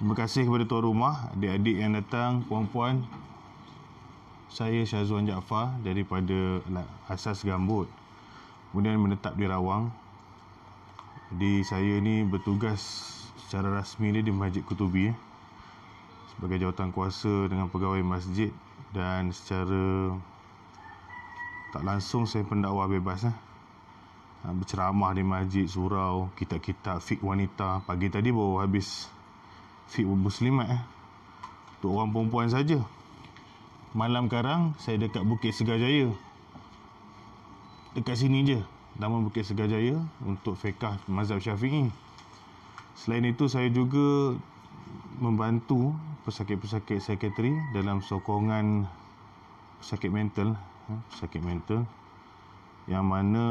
Terima kasih kepada tuan rumah, adik-adik yang datang, puan-puan. Saya Syazwan Jaafar daripada Asas Gambut. Kemudian menetap di Rawang. Jadi saya ni bertugas secara rasmi ni di Masjid Kutubi sebagai jawatan kuasa dengan pegawai masjid, dan secara tak langsung saya pendakwa bebas berceramah di masjid, surau, kitab-kitab fiqh wanita. Pagi tadi baru habis fiqh muslimat untuk orang perempuan saja. Malam karang saya dekat Bukit Segarjaya, dekat sini je, nama Bukit Segarjaya, untuk fiqh mazhab Syafi'i. Selain itu saya juga membantu pesakit-pesakit psikiatri dalam sokongan pesakit mental, yang mana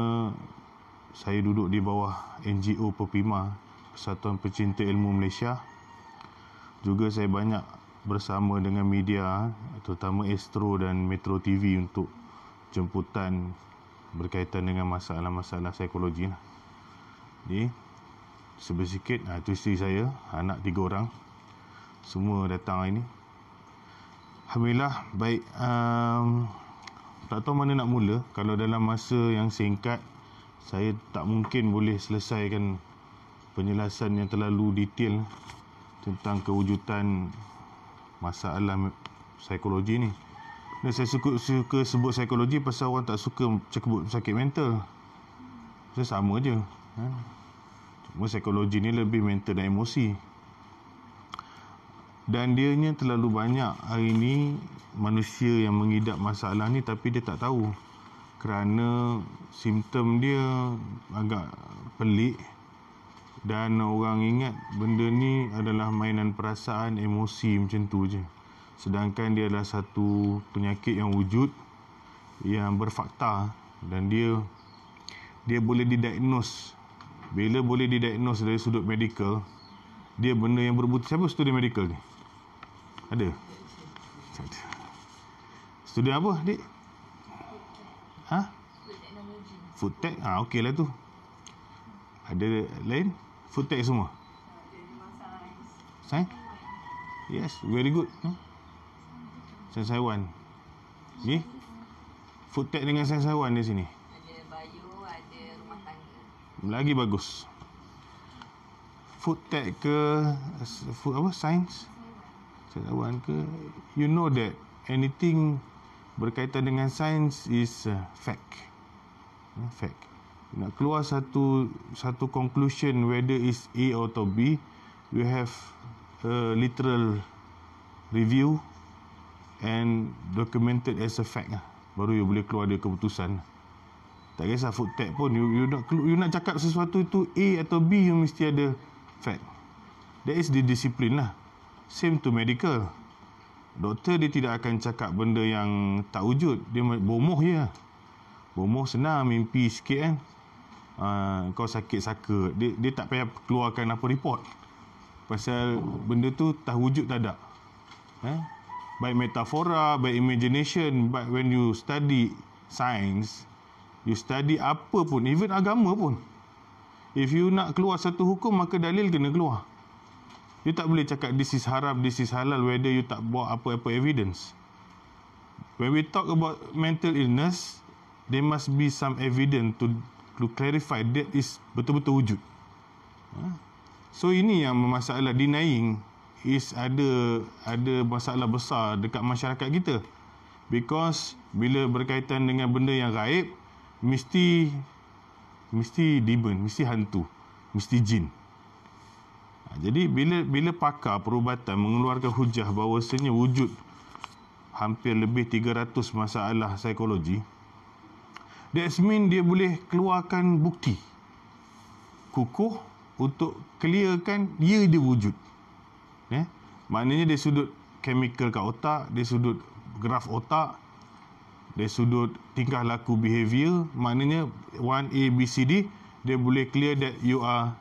saya duduk di bawah NGO Perpima, Persatuan Pecinta Ilmu Malaysia. Juga saya banyak bersama dengan media, terutama Astro dan Metro TV, untuk jemputan berkaitan dengan masalah-masalah psikologi. Jadi sedikit, itu isteri saya, anak 3 orang, semua datang hari ini. Alhamdulillah, baik. Tak tahu mana nak mula. Kalau dalam masa yang singkat, saya tak mungkin boleh selesaikan penjelasan yang terlalu detail tentang kewujudan masalah psikologi ni. Dan saya suka sebut psikologi pasal orang tak suka sebut sakit mental. Saya sama je. Cuma psikologi ni lebih mental dan emosi. Dan dianya terlalu banyak hari ni manusia yang mengidap masalah ni tapi dia tak tahu. Kerana simptom dia agak pelik, dan orang ingat benda ni adalah mainan perasaan, emosi macam tu je. Sedangkan dia adalah satu penyakit yang wujud, yang berfakta, dan dia boleh didiagnose. Bila boleh didiagnose dari sudut medical, dia benda yang berbukti. Siapa studi medical ni? Ada? Studi apa, Dik? Food tech? Okey lah tu. Ada lain? Food tech semua? Sains? Yes, very good. Sains haiwan. Ni? Food tech dengan sains haiwan di sini. Ada bio, ada rumah tangga. Lagi bagus. Food tech ke food apa? Sains? Sains haiwan ke? You know that anything berkaitan dengan sains is fact. Fact. Nak keluar satu conclusion whether is A atau B, you have a literal review and documented as a fact baru you boleh keluar dia keputusan. Tak kisah food tech pun, you nak cakap sesuatu itu A atau B, you mesti ada fact. That is the discipline lah. Same to medical. Doktor dia tidak akan cakap benda yang tak wujud. Dia bomoh je. Bomoh senang, mimpi sikit kan. Kau sakit saka. Dia tak payah keluarkan apa report. Pasal benda tu tak wujud, tak ada. Baik metafora, baik imagination. But when you study science, you study apa pun, even agama pun. If you nak keluar satu hukum, maka dalil kena keluar. You tak boleh cakap this is haram, this is halal, whether you tak bawa apa-apa evidence. When we talk about mental illness, there must be some evidence to clarify that is betul-betul wujud. So ini yang masalah denying is ada masalah besar dekat masyarakat kita. Because bila berkaitan dengan benda yang gaib, mesti demon, mesti hantu, mesti jin. Jadi bila pakar perubatan mengeluarkan hujah bahawasanya wujud hampir lebih 300 masalah psikologi, that mean dia boleh keluarkan bukti kukuh untuk clearkan dia wujud. Maknanya dari sudut chemical kat otak, dari sudut graf otak, dari sudut tingkah laku behavior, maknanya 1A, B, C, D, dia boleh clear that you are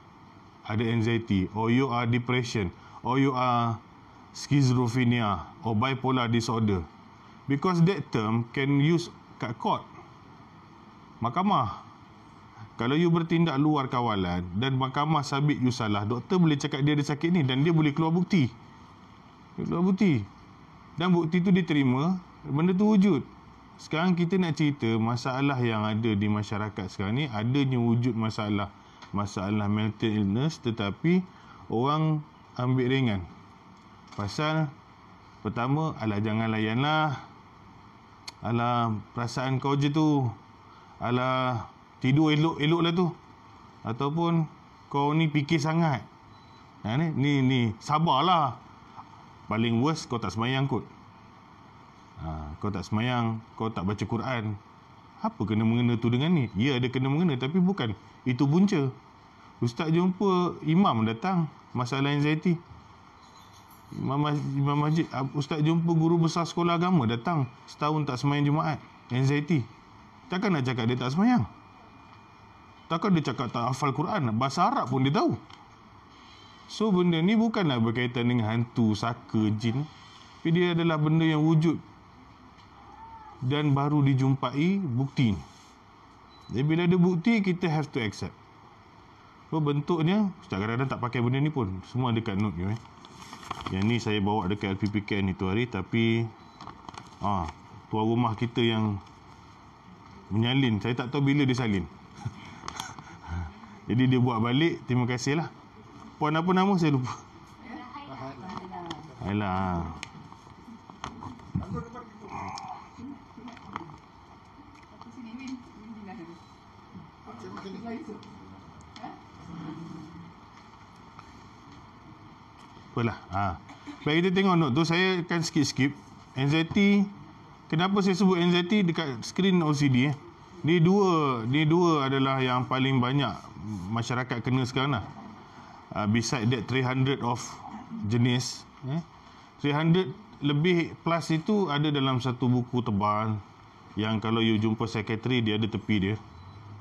ada anxiety, or you are depression, or you are schizophrenia, or bipolar disorder. Because that term can use kat court, mahkamah. Kalau you bertindak luar kawalan dan mahkamah sabit you salah, doktor boleh cakap dia ada sakit ni dan dia boleh keluar bukti. Dia keluar bukti. Dan bukti tu diterima, benda tu wujud. Sekarang kita nak cerita masalah yang ada di masyarakat sekarang ni, adanya wujud masalah mental illness, tetapi orang ambil ringan. Pasal pertama, alah jangan layanlah, alah perasaan kau je tu, alah tidur elok-elok lah tu, ataupun kau ni fikir sangat. Ni sabarlah. Paling worst, kau tak semayang kot. Kau tak semayang, kau tak baca Quran. Apa kena-mengena tu dengan ni? Ya, ada kena-mengena, tapi bukan itu punca. Ustaz jumpa imam datang, masalah anxiety. Imam masjid, ustaz jumpa guru besar sekolah agama datang, setahun tak semayang Jumaat, anxiety. Takkan nak cakap dia tak semayang? Takkan dia cakap tak hafal Quran? Bahasa Arab pun dia tahu. So benda ni bukanlah berkaitan dengan hantu, saka, jin, tapi dia adalah benda yang wujud dan baru dijumpai bukti. Jadi bila ada bukti, kita have to accept. So bentuknya, Ustaz kadang-kadang tak pakai benda ni pun, semua ada kat note you. Yang ni saya bawa dekat LPPKN itu hari, tapi tuan rumah kita yang menyalin, saya tak tahu bila dia salin. Jadi dia buat balik, terima kasih lah. Puan apa nama saya lupa. Alah. Apalah. Baik, kita tengok note tu, saya akan skip. Anxiety, kenapa saya sebut anxiety dekat skrin OCD? Ni dua adalah yang paling banyak masyarakat kena sekarang lah. Beside that 300 of jenis, 300 lebih plus itu ada dalam satu buku tebal yang kalau you jumpa sekretari, dia ada tepi dia.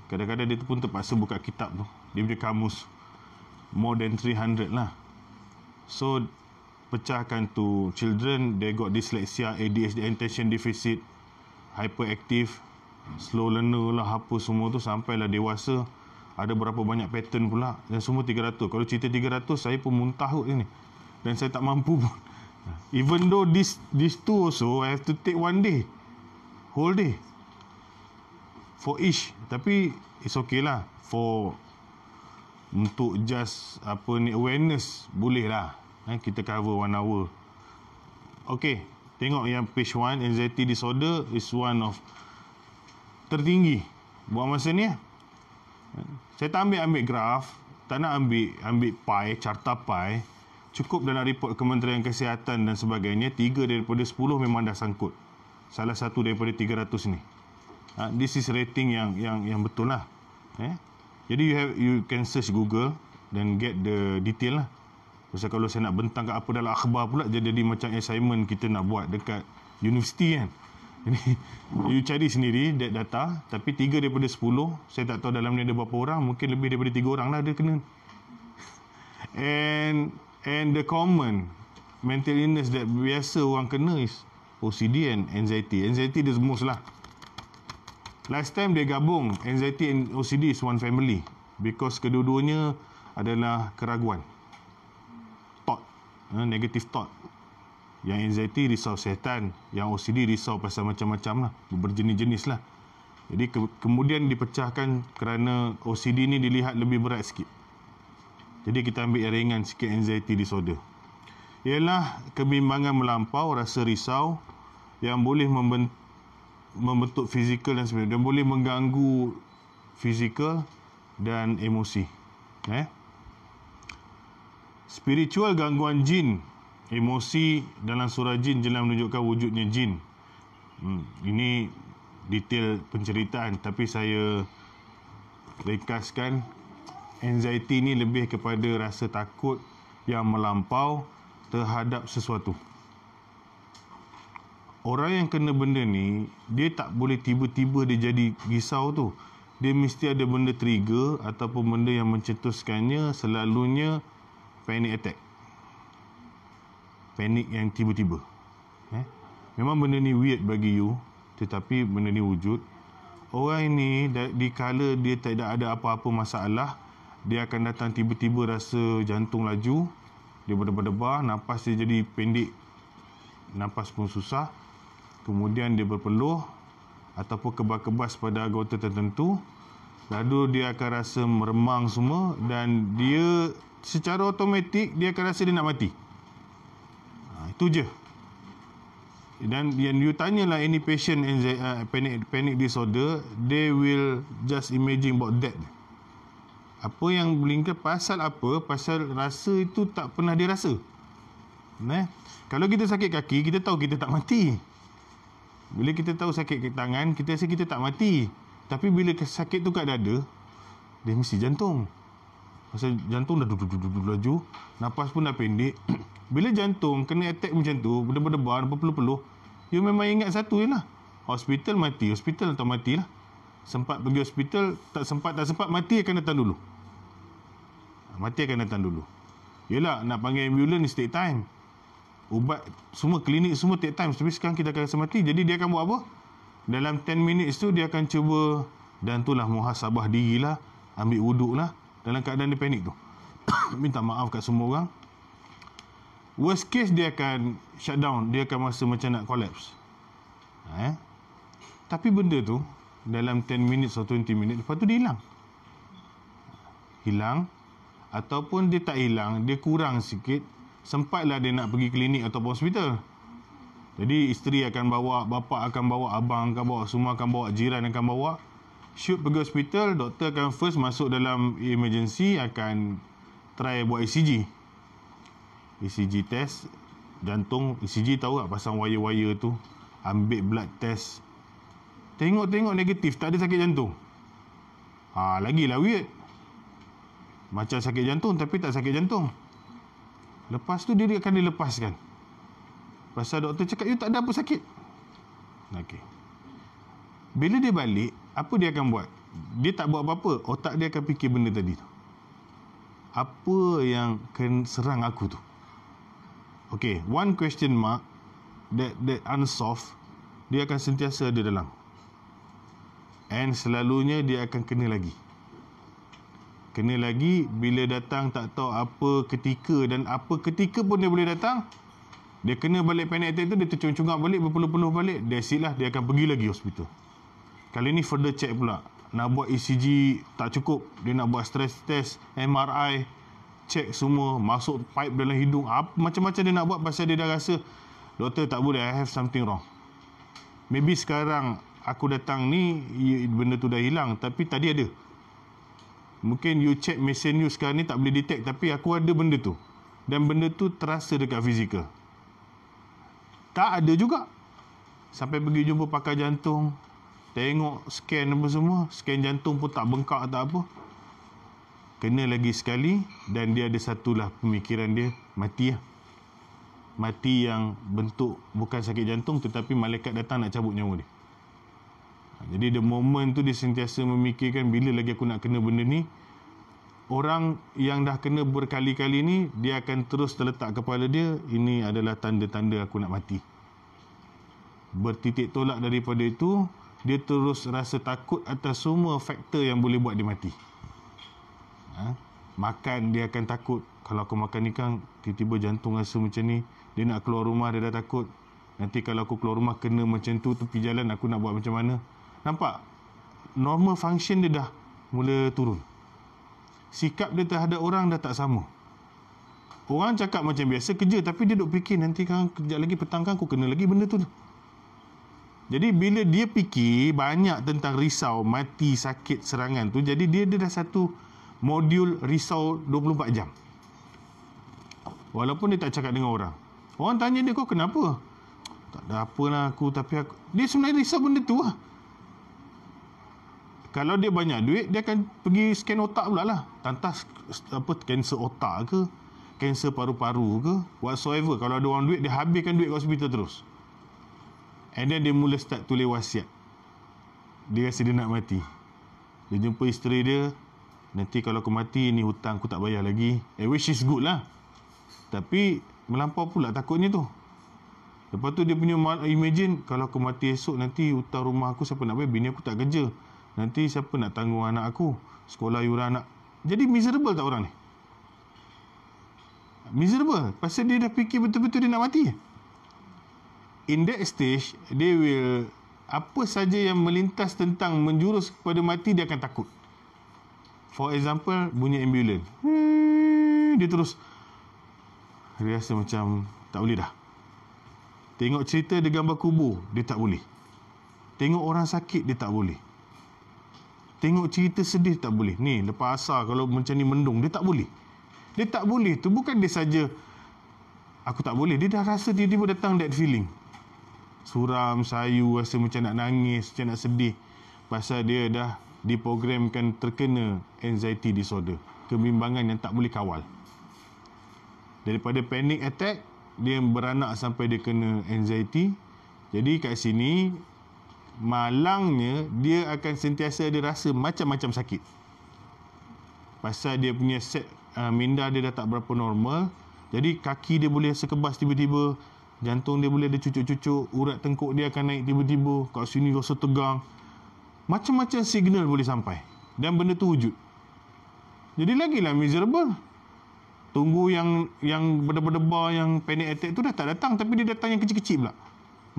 Kadang-kadang dia pun terpaksa buka kitab tu, dia punya kamus. More than 300 lah. So pecahkan tu children, they got dyslexia, ADHD, attention deficit, hyperactive, slow learner lah, apa semua tu, sampailah dewasa. Ada berapa banyak pattern pula, dan semua 300. Kalau cerita 300, saya pun muntah kot ni, dan saya tak mampu pun. Even though this two also I have to take one day, whole day for each. Tapi it's okay lah, for untuk just awareness boleh lah. Kita cover 1 hour. Okay, tengok yang page 1. Anxiety disorder is one of tertinggi buat masa ni. Saya tak ambil graf, tak nak ambil pie, carta pie. Cukup dalam report Kementerian Kesihatan dan sebagainya, 3 daripada 10 memang dah sangkut. Salah satu daripada 300 ni. This is rating yang betul lah. Jadi you can search Google dan get the detail lah. Pasal kalau saya nak bentang kat apa dalam akhbar pula, jadi macam assignment kita nak buat dekat universiti kan. Jadi you cari sendiri that data. Tapi 3 daripada 10, saya tak tahu dalam ni ada berapa orang, mungkin lebih daripada 3 orang lah dia kena. And the common mental illness that biasa orang kena is OCD and anxiety. Anxiety is the most lah. Last time dia gabung anxiety and OCD is one family, because kedua-duanya adalah keraguan, thought, negative thought. Yang anxiety risau setan, yang OCD risau pasal macam-macam lah, berjenis-jenis lah. Jadi kemudian dipecahkan kerana OCD ni dilihat lebih berat sikit. Jadi kita ambil yang ringan sikit, anxiety disorder. Ialah kebimbangan melampau, rasa risau yang boleh membentuk fizikal dan sebagainya, dan boleh mengganggu fizikal dan emosi. Spiritual, gangguan jin, emosi dalam surah jin jelas menunjukkan wujudnya jin. Ini detail penceritaan, tapi saya ringkaskan. Anxiety ni lebih kepada rasa takut yang melampau terhadap sesuatu. Orang yang kena benda ni, dia tak boleh tiba-tiba dia jadi risau tu. Dia mesti ada benda trigger ataupun benda yang mencetuskannya, selalunya panic attack. Panik yang tiba-tiba. Memang benda ni weird bagi you, tetapi benda ni wujud. Orang ini dikala dia tidak ada apa-apa masalah, dia akan datang tiba-tiba rasa jantung laju, dia berdebar-debar, nafas dia jadi pendek, nafas pun susah, kemudian dia berpeluh ataupun kebas-kebas pada anggota tertentu, lalu dia akan rasa meremang semua dan dia secara automatik dia akan rasa dia nak mati. Itu je. Dan yang you tanyalah any patient panic disorder, they will just imagine about that. Apa yang melingkar, pasal apa? Pasal rasa itu tak pernah dia rasa. Kalau kita sakit kaki, kita tahu kita tak mati. Bila kita tahu sakit ke tangan, kita rasa kita tak mati. Tapi bila sakit tu kat dada, dia mesti jantung. Pasal jantung dah duduk laju, nafas pun dah pendek. Bila jantung kena attack macam tu, berdebar-debar, berpeluh-peluh, you memang ingat satu je lah. Hospital mati, hospital atau matilah. Sempat pergi hospital, tak sempat, mati akan datang dulu. Mati akan datang dulu. Yelah, nak panggil ambulans take time. Ubat, semua klinik semua take time. Tapi sekarang kita akan rasa mati. Jadi dia akan buat apa? Dalam 10 minutes tu dia akan cuba, dan itulah muhasabah dirilah, ambil wuduk lah dalam keadaan dia panik tu. Minta maaf kat semua orang. Worst case dia akan shut down. Dia akan rasa macam nak collapse. Tapi benda tu dalam 10 minutes atau 20 minutes, lepas tu dia hilang. Hilang. Ataupun dia tak hilang, dia kurang sikit, sempatlah dia nak pergi klinik ataupun hospital. Jadi isteri akan bawa, bapa akan bawa, abang akan bawa, semua akan bawa, jiran akan bawa. Shoot pergi hospital, doktor akan first masuk dalam emergency, akan try buat ECG. ECG test jantung. ECG tahu tak pasang wire-wire tu, ambil blood test. Tengok-tengok negatif, tak ada sakit jantung. Lagilah weird. Macam sakit jantung tapi tak sakit jantung. Lepas tu dia akan dilepaskan. Pasal doktor cakap, you tak ada apa sakit. Okey. Bila dia balik, apa dia akan buat? Dia tak buat apa-apa. Otak dia akan fikir benda tadi tu. Apa yang serang aku tu? Okey, one question mark that unsolved, dia akan sentiasa ada dalam. And selalunya dia akan kena lagi. Kena lagi bila datang tak tahu apa ketika, dan apa ketika pun dia boleh datang. Dia kena balik panic attack tu, dia tercungap balik, berpeluh-peluh balik, that's it lah, dia akan pergi lagi hospital. Kali ni further check pula. Nak buat ECG tak cukup, dia nak buat stress test, MRI, check semua, masuk pipe dalam hidung, macam-macam dia nak buat pasal dia dah rasa, doktor tak boleh, I have something wrong. Maybe sekarang aku datang ni, benda tu dah hilang, tapi tadi ada. Mungkin you check mesin you sekarang ni tak boleh detect, tapi aku ada benda tu. Dan benda tu terasa dekat fizikal. Tak ada juga. Sampai pergi jumpa pakar jantung, tengok scan apa semua, scan jantung pun tak bengkak tak apa. Kena lagi sekali, dan dia ada satulah pemikiran dia, mati lah. Mati yang bentuk bukan sakit jantung, tetapi malaikat datang nak cabut nyawa dia. Jadi the moment tu dia sentiasa memikirkan, bila lagi aku nak kena benda ni. Orang yang dah kena berkali-kali ni, dia akan terus terletak kepala dia, ini adalah tanda-tanda aku nak mati. Bertitik tolak daripada itu, dia terus rasa takut atas semua faktor yang boleh buat dia mati. Makan dia akan takut. Kalau aku makan ikan, tiba-tiba jantung rasa macam ni. Dia nak keluar rumah, dia dah takut. Nanti kalau aku keluar rumah kena macam tu, tepi jalan aku nak buat macam mana. Nampak? Normal function dia dah mula turun. Sikap dia terhadap orang dah tak sama. Orang cakap macam biasa kerja, tapi dia duk fikir, nanti kan kejap lagi petang kan aku kena lagi benda tu. Jadi bila dia fikir banyak tentang risau, mati, sakit, serangan tu, jadi dia dah satu modul risau 24 jam. Walaupun dia tak cakap dengan orang. Orang tanya dia, kau kenapa? Tak ada apalah aku, tapi dia sebenarnya risau benda tu lah. Kalau dia banyak duit, dia akan pergi scan otak pula lah. Tantas kanser otak ke, kanser paru-paru ke, whatsoever. Kalau ada orang duit, dia habiskan duit kat hospital terus. And then dia mula start tulis wasiat. Dia rasa dia nak mati. Dia jumpa isteri dia, nanti kalau aku mati, ni hutang aku tak bayar lagi. Which is good lah. Tapi melampau pula takutnya tu. Lepas tu dia punya imagine, kalau aku mati esok, nanti hutang rumah aku siapa nak bayar? Bini aku tak kerja. Nanti siapa nak tanggung anak aku? Sekolah yuran anak. Jadi miserable tak orang ni? Miserable. Pasal dia dah fikir betul-betul dia nak mati. In that stage, they will, apa saja yang melintas tentang menjurus kepada mati, dia akan takut. For example, bunyi ambulans. Dia terus, dia rasa macam tak boleh dah. Tengok cerita dia gambar kubur, dia tak boleh. Tengok orang sakit, dia tak boleh. Tengok cerita sedih, tak boleh. Ni, lepas asar kalau macam ni mendung, dia tak boleh. Dia tak boleh tu bukan dia saja aku tak boleh. Dia dah rasa tiba-tiba datang that feeling. Suram, sayu, rasa macam nak nangis, macam nak sedih. Pasal dia dah diprogramkan terkena anxiety disorder. Kebimbangan yang tak boleh kawal. Daripada panic attack, dia beranak sampai dia kena anxiety. Jadi kat sini, malangnya dia akan sentiasa ada rasa macam-macam sakit. Pasal dia punya set minda dia dah tak berapa normal. Jadi kaki dia boleh sekebas tiba-tiba, jantung dia boleh ada cucuk-cucuk, urat tengkuk dia akan naik tiba-tiba, kat sini rasa tegang. Macam-macam signal boleh sampai. Dan benda tu wujud. Jadi lagilah miserable. Tunggu yang berdebar-debar, yang panic attack tu dah tak datang, tapi dia datang yang kecil-kecil pula.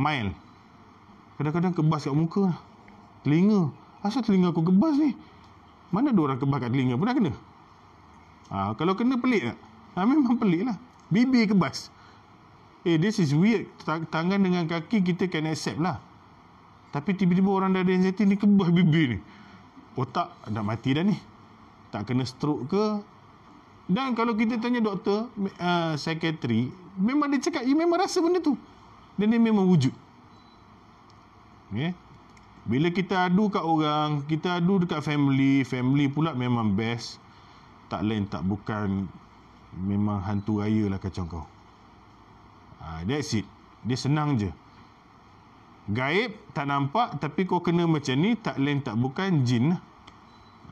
Mild. Kadang-kadang kebas kat muka, telinga. Asal telinga aku kebas ni? Mana ada orang kebas kat telinga? Pernah kena? Kalau kena pelik tak? Memang pelik lah. Bibir kebas. This is weird. Tangan dengan kaki kita can accept lah. Tapi tiba-tiba orang dah ada anxiety ni, kebas bibir ni. Otak dah mati dah ni. Tak kena stroke ke? Dan kalau kita tanya doktor, psikiatri, memang dia cakap, dia memang rasa benda tu. Dan dia memang wujud. Okay. Bila kita adu kat orang, kita adu dekat family pula memang best. Tak lain tak bukan, memang hantu raya lah kacau kau. That's it. Dia senang je. Gaib, tak nampak, tapi kau kena macam ni, tak lain tak bukan jin lah.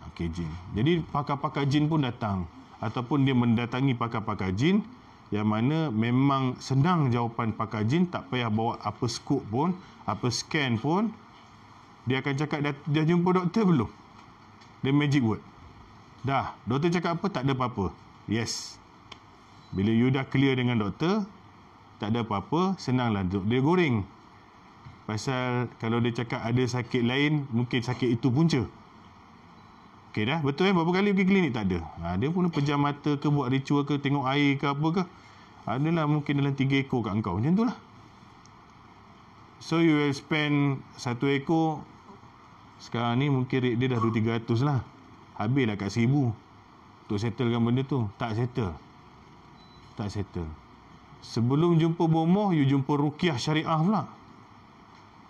Okay, jin. Jadi pakar-pakar jin pun datang. Ataupun dia mendatangi pakar-pakar jin, yang mana memang senang jawapan pakar jin, tak payah bawa apa skop pun, apa scan pun. Dia akan cakap, dah jumpa doktor belum? Dia magic word. Dah, doktor cakap apa? Tak ada apa-apa. Yes. Bila you dah clear dengan doktor, tak ada apa-apa, senanglah dia goreng. Pasal kalau dia cakap ada sakit lain, mungkin sakit itu punca. Okey dah, betul berapa kali pergi klinik? Tak ada. Dia pun pejam mata ke, buat ritual ke, tengok air ke apa ke. Adalah mungkin dalam 3 ekor kat engkau. Macam tu lah. So you will spend 1 ekor, sekarang ni mungkin rate dia dah 200-300 lah. Habislah kat 1000 untuk settlekan benda tu. Tak settle. Sebelum jumpa bomoh, you jumpa ruqyah syariah pula.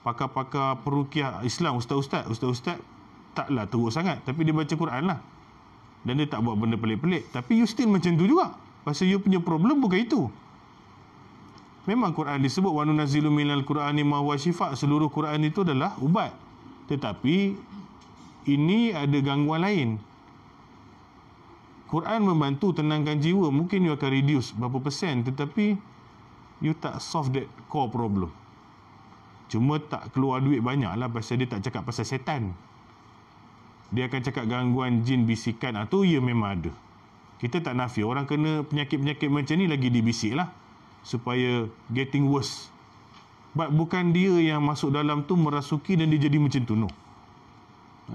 Pakar-pakar peruqyah Islam, ustaz-ustaz taklah teruk sangat, tapi dia baca Quran lah. Dan dia tak buat benda pelik-pelik. Tapi you still macam tu juga. Pasal you punya problem bukan itu. Memang Quran disebut wa nunazzilu minal Qur'ani ma huwa syifa'. Seluruh Quran itu adalah ubat. Tetapi ini ada gangguan lain. Quran membantu tenangkan jiwa. Mungkin you akan reduce berapa persen, tetapi you tak solve that core problem. Cuma tak keluar duit banyak lah, pasal dia tak cakap pasal setan. Dia akan cakap gangguan jin bisikan. Tu ya memang ada. Kita tak nafi. Orang kena penyakit-penyakit macam ni lagi dibisik lah, supaya getting worse. But bukan dia yang masuk dalam tu merasuki dan dia jadi macam tu. No.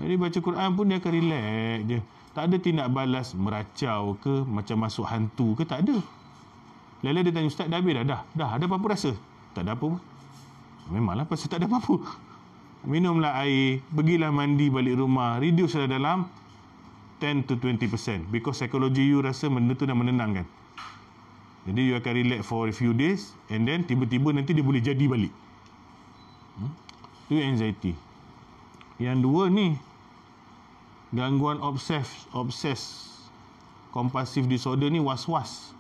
Jadi baca Quran pun dia akan relax je. Tak ada tindak balas meracau ke, macam masuk hantu ke, tak ada. Lala dia tanya, ustaz dah habis dah? Dah, ada apa-apa rasa? Tak ada apa pun. Memanglah pasal tak ada apa-apa. Minumlah air, pergilah mandi balik rumah, reduce lah dalam 10 to 20%. Because psikologi you rasa benda tu dah menenangkan. Jadi you akan relax for a few days, and then tiba-tiba nanti dia boleh jadi balik. Itu anxiety. Yang dua ni, gangguan obses compulsive disorder ni, was-was.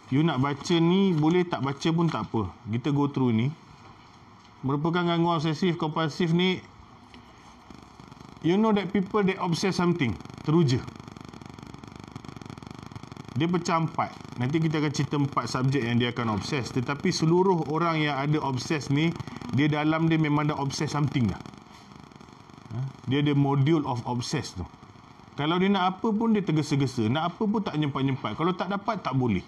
You nak baca ni, boleh tak baca pun tak apa. Kita go through ni. Merupakan gangguan obsesif kompulsif ni, you know that people they obsess something, teruja. Dia pecah 4. Nanti kita akan cerita 4 subjek yang dia akan obses. Tetapi seluruh orang yang ada obses ni, dia dalam dia memang ada obses something dah. Dia ada module of obses tu. Kalau dia nak apa pun dia tergesa-gesa, nak apa pun tak nyempat-nyempat. Kalau tak dapat, tak boleh.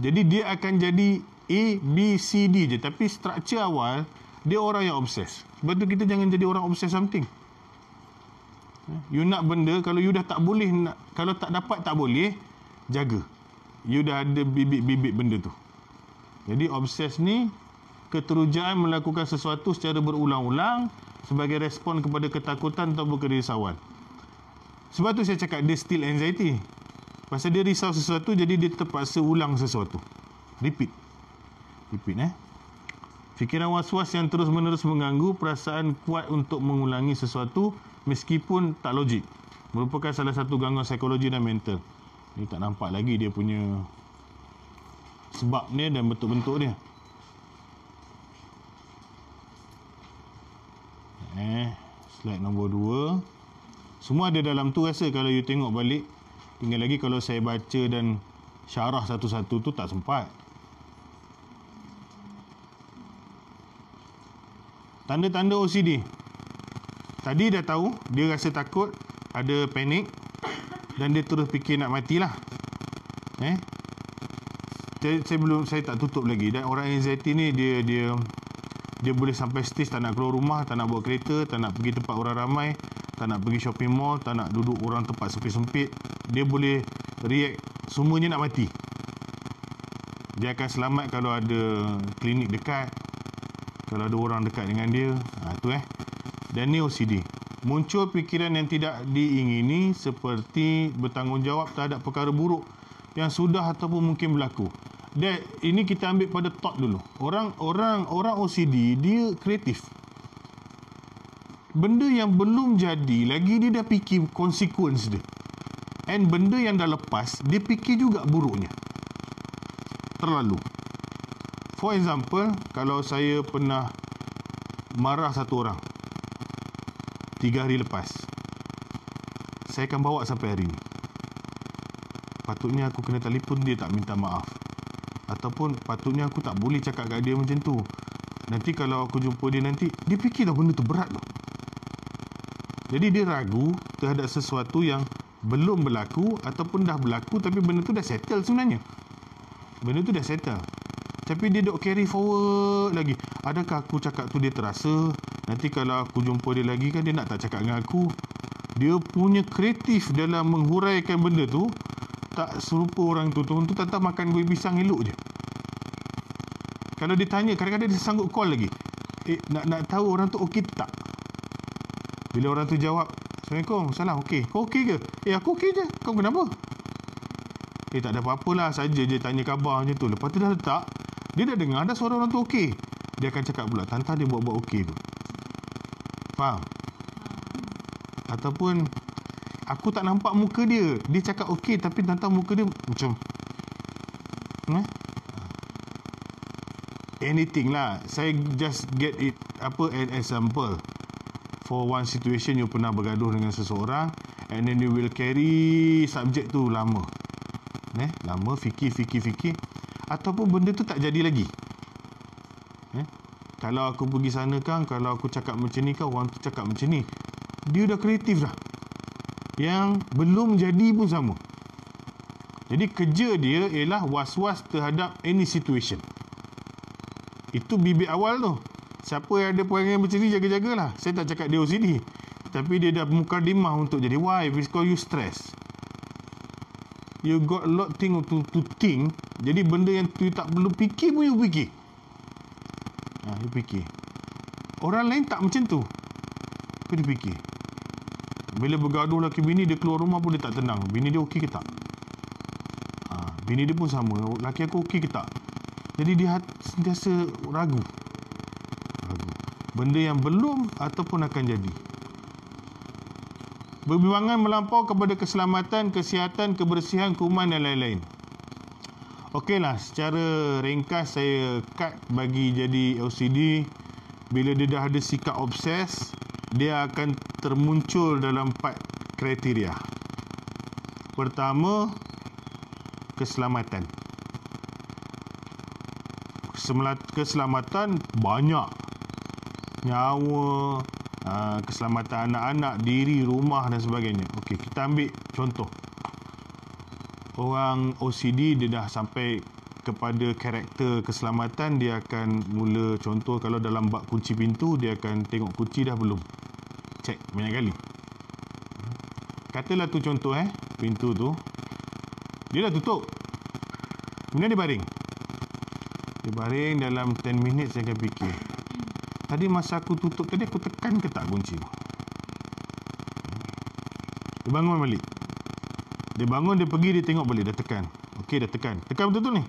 Jadi dia akan jadi A, B, C, D je. Tapi struktur awal, dia orang yang obses. Sebab tu kita jangan jadi orang obses something. You nak benda, kalau you dah tak boleh, kalau tak dapat tak boleh, jaga. You dah ada bibit-bibit benda tu. Jadi obses ni keterujaan melakukan sesuatu secara berulang-ulang sebagai respon kepada ketakutan atau kerisauan. Sebab tu saya cakap dia still anxiety. Pasal dia risau sesuatu, jadi dia terpaksa ulang sesuatu. Repeat. Fikiran was-was yang terus-menerus mengganggu perasaan kuat untuk mengulangi sesuatu meskipun tak logik. Merupakan salah satu gangguan psikologi dan mental. Ni tak nampak lagi dia punya sebab dia dan bentuk-bentuk dia. Slide nombor 2. Semua ada dalam tu rasa kalau you tengok balik. Tinggal lagi kalau saya baca dan syarah satu-satu tu tak sempat. Tanda-tanda OCD. Tadi dah tahu, dia rasa takut, ada panik dan dia terus fikir nak matilah. Saya tak tutup lagi. Dan orang anxiety ni dia boleh sampai stage tak nak keluar rumah, tak nak bawa kereta, tak nak pergi tempat orang ramai, tak nak pergi shopping mall, tak nak duduk orang tempat sempit-sempit. Dia boleh react, semuanya nak mati. Dia akan selamat kalau ada klinik dekat, kalau ada orang dekat dengan dia. Dan ni OCD. Muncul fikiran yang tidak diingini seperti bertanggungjawab terhadap perkara buruk yang sudah ataupun mungkin berlaku. Dan ini kita ambil pada thought dulu. Orang OCD dia kreatif. Benda yang belum jadi lagi dia dah fikir consequence dia. And benda yang dah lepas dia fikir juga buruknya. Terlalu. For example, kalau saya pernah marah satu orang 3 hari lepas, saya akan bawa sampai hari ni. Patutnya aku kena telefon dia tak minta maaf. Ataupun patutnya aku tak boleh cakap kat dia macam tu. Nanti kalau aku jumpa dia nanti, dia fikir dah benda tu berat tu. Jadi dia ragu terhadap sesuatu yang belum berlaku ataupun dah berlaku tapi benda tu dah settle sebenarnya. Benda tu dah settle. Tapi dia dok carry forward lagi. Adakah aku cakap tu dia terasa? Nanti kalau aku jumpa dia lagi kan dia nak tak cakap dengan aku. Dia punya kreatif dalam menghuraikan benda tu tak serupa orang tu. Orang tu tak makan kuih pisang elok je. Kalau dia tanya, kadang-kadang dia sanggup call lagi. Nak tahu orang tu okey tak? Bila orang tu jawab, Assalamualaikum, salam, okey. Kau okey ke? Aku okey je. Kau kenapa? Tak ada apa-apalah, saja je tanya khabar macam tu. Lepas tu dah letak, dia dah dengar dah suara orang tu okey. Dia akan cakap pula, Tanta dia buat-buat okey tu. Faham? Ataupun aku tak nampak muka dia. Dia cakap okey tapi Tanta muka dia macam anything lah. Saya just get it an example. For one situation you pernah bergaduh dengan seseorang and then you will carry subjek tu lama. Lama fikir ataupun benda tu tak jadi lagi. Kalau aku pergi sana kan, kalau aku cakap macam ni kan, orang tu cakap macam ni. Dia dah kreatif dah. Yang belum jadi pun sama. Jadi kerja dia ialah was-was terhadap any situation. Itu bibit awal tu. Siapa yang ada perangai macam ni, jaga-jagalah. Saya tak cakap dia OCD. Tapi dia dah mukadimah untuk jadi. Why? Because you stress. You got a lot thing to think. Jadi benda yang you tak perlu fikir pun you fikir. You fikir. Orang lain tak macam tu. Tapi dia fikir. Bila bergaduh laki bini, dia keluar rumah pun dia tak tenang. Bini dia okey ke tak? Bini dia pun sama. Laki aku okey ke tak? Jadi dia sentiasa ragu. Benda yang belum ataupun akan jadi. Berbimbangan melampau kepada keselamatan, kesihatan, kebersihan, kuman dan lain-lain. Okeylah, secara ringkas saya cut bagi jadi OCD. Bila dia dah ada sikap obses, dia akan termuncul dalam 4 kriteria. Pertama, keselamatan. Keselamatan banyak. Nyawa, keselamatan anak-anak, diri, rumah dan sebagainya. Okey, kita ambil contoh. Orang OCD dia dah sampai kepada karakter keselamatan, dia akan mula contoh kalau dalam bab kunci pintu, dia akan tengok kunci dah belum. Cek banyak kali. Katalah tu contoh pintu tu dia dah tutup. Kemudian dia baring. Dia baring dalam 10 minit saya akan fikir. Tadi masa aku tutup tadi aku tekan ke tak kunci tu? Dia bangun balik. Dia bangun, dia pergi, dia tengok balik, dah tekan. Okey, dah tekan. Tekan betul-betul ni.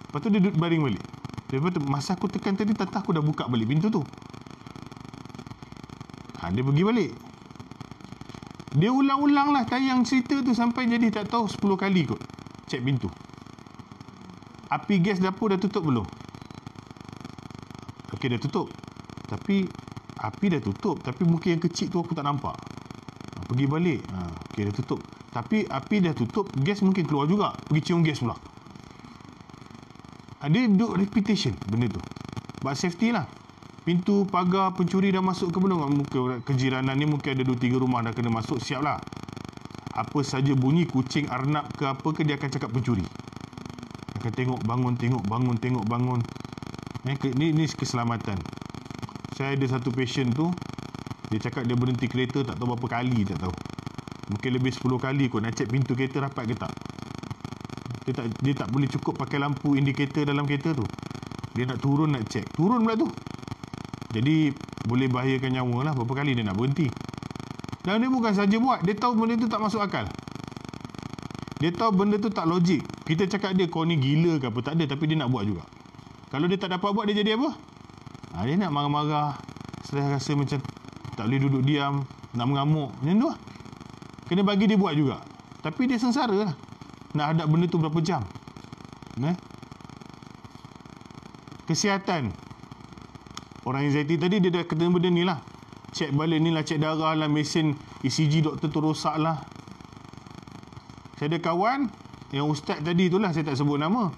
Lepas tu dia duduk baring balik. Lepas tu, masa aku tekan tadi, tata aku dah buka balik pintu tu. Dia pergi balik. Dia ulang-ulang lah tayang cerita tu sampai jadi tak tahu 10 kali kot. Cek pintu. Api gas dapur dah tutup belum? Okey, dah tutup. Tapi, api dah tutup. Tapi muka yang kecil tu aku tak nampak. Pergi balik. Okey, dah tutup. Tapi api dah tutup, gas mungkin keluar juga. Pergi cium gas pula. Dia duduk repetition benda tu. Buat safety lah. Pintu, pagar, pencuri dah masuk ke belum? Muka kejiranan ni mungkin ada 2-3 rumah dah kena masuk. Siap lah. Apa saja bunyi, kucing, arnab ke apa ke, dia akan cakap pencuri. Akan tengok, bangun, tengok, bangun, tengok, bangun. Ni keselamatan. Saya ada satu patient tu, dia cakap dia berhenti kereta tak tahu berapa kali, tak tahu. Mungkin lebih 10 kali kot nak cek pintu kereta rapat ke tak. Dia tak boleh cukup pakai lampu indikator dalam kereta tu. Dia nak turun nak cek. Turun pula tu. Jadi boleh bahayakan nyawa lah. Berapa kali dia nak berhenti. Dan dia bukan saja buat. Dia tahu benda tu tak masuk akal. Dia tahu benda tu tak logik. Kita cakap dia kau ni gila ke apa. Tak ada. Tapi dia nak buat juga. Kalau dia tak dapat buat, dia jadi apa? Dia nak marah-marah. Saya rasa macam tak boleh duduk diam. Nak mengamuk. Macam tu lah. Kena bagi dia buat juga. Tapi dia sengsara lah. Nak hadap benda tu berapa jam. Kesihatan. Orang anxiety tadi dia dah kena benda ni lah. Cek balik ni lah. Cek darah lah. Mesin ECG doktor tu rosak lah. Saya ada kawan. Yang ustaz tadi tu lah. Saya tak sebut nama.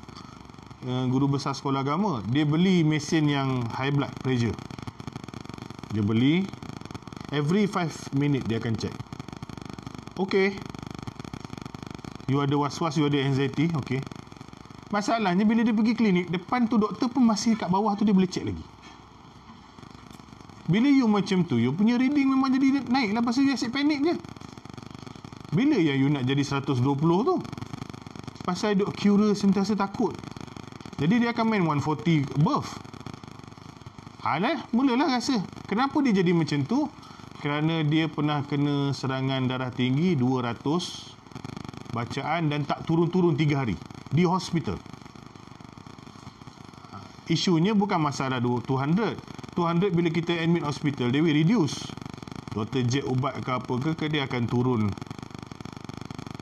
Guru besar sekolah agama. Dia beli mesin yang high blood pressure. Dia beli. Every 5 minit dia akan cek. Okey. You ada was-was, you ada anxiety. Okey. Masalahnya bila dia pergi klinik, depan tu doktor pun masih kat bawah tu, dia boleh cek lagi. Bila you macam tu, you punya reading memang jadi naik lah. Pasal dia asyik panik je. Bila yang you nak jadi 120 tu? Pasal duk curious, sentiasa takut. Jadi dia akan main 140 above. Mulalah rasa. Kenapa dia jadi macam tu? Kerana dia pernah kena serangan darah tinggi 200 bacaan dan tak turun-turun 3 hari di hospital. Isunya bukan masalah 200 bila kita admit hospital, dia will reduce. Doktor jet ubat ke apa ke dia akan turun.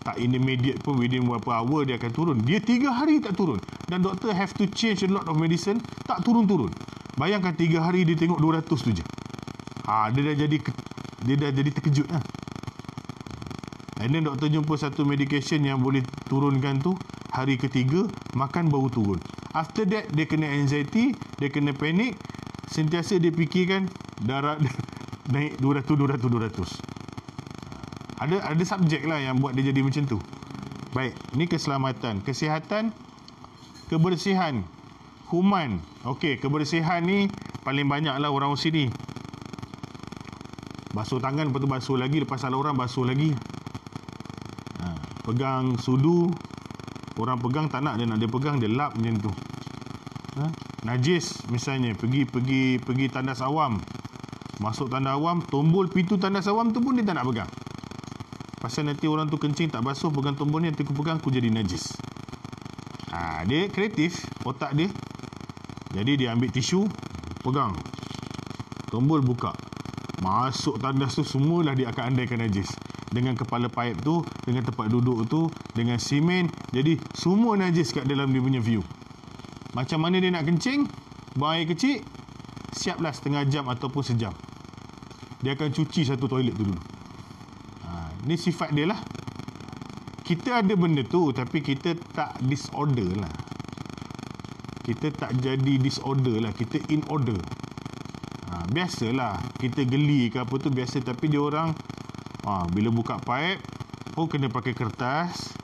Tak intermediate pun within beberapa hour dia akan turun. Dia 3 hari tak turun. Dan doktor have to change a lot of medicine, tak turun-turun. Bayangkan 3 hari dia tengok 200 tu je. Dia dah jadi terkejut lah. And then doktor jumpa satu medication yang boleh turunkan tu. Hari ketiga, makan baru turun. After that, dia kena anxiety, dia kena panik. Sentiasa dia fikirkan darah naik 200. Ada subjek lah yang buat dia jadi macam tu. Baik, ni keselamatan. Kesihatan, kebersihan, kuman. Okey, kebersihan ni paling banyak lah orang sini. Basuh tangan, lepas tu basuh lagi. Lepas salah orang, basuh lagi. Pegang sudu. Orang pegang tak nak, dia nak dia pegang, dia lap macam tu. Najis misalnya, pergi tandas awam. Masuk tandas awam, tombol pintu tandas awam tu pun dia tak nak pegang. Pasal nanti orang tu kencing tak basuh, pegang tombol ni, nanti aku pegang, aku jadi najis. Dia kreatif, otak dia. Jadi dia ambil tisu, pegang. Tombol buka. Masuk tandas tu, semualah dia akan andaikan najis. Dengan kepala paip tu, dengan tempat duduk tu, dengan simen. Jadi semua najis kat dalam dia punya view. Macam mana dia nak kencing, buang air kecil, siaplah setengah jam ataupun sejam. Dia akan cuci satu toilet tu dulu. Ni sifat dia lah. Kita ada benda tu, tapi kita tak disorder lah. Kita tak jadi disorder lah. Kita in order. Biasalah kita geli ke apa tu biasa, tapi dia orang bila buka pipe kena pakai kertas.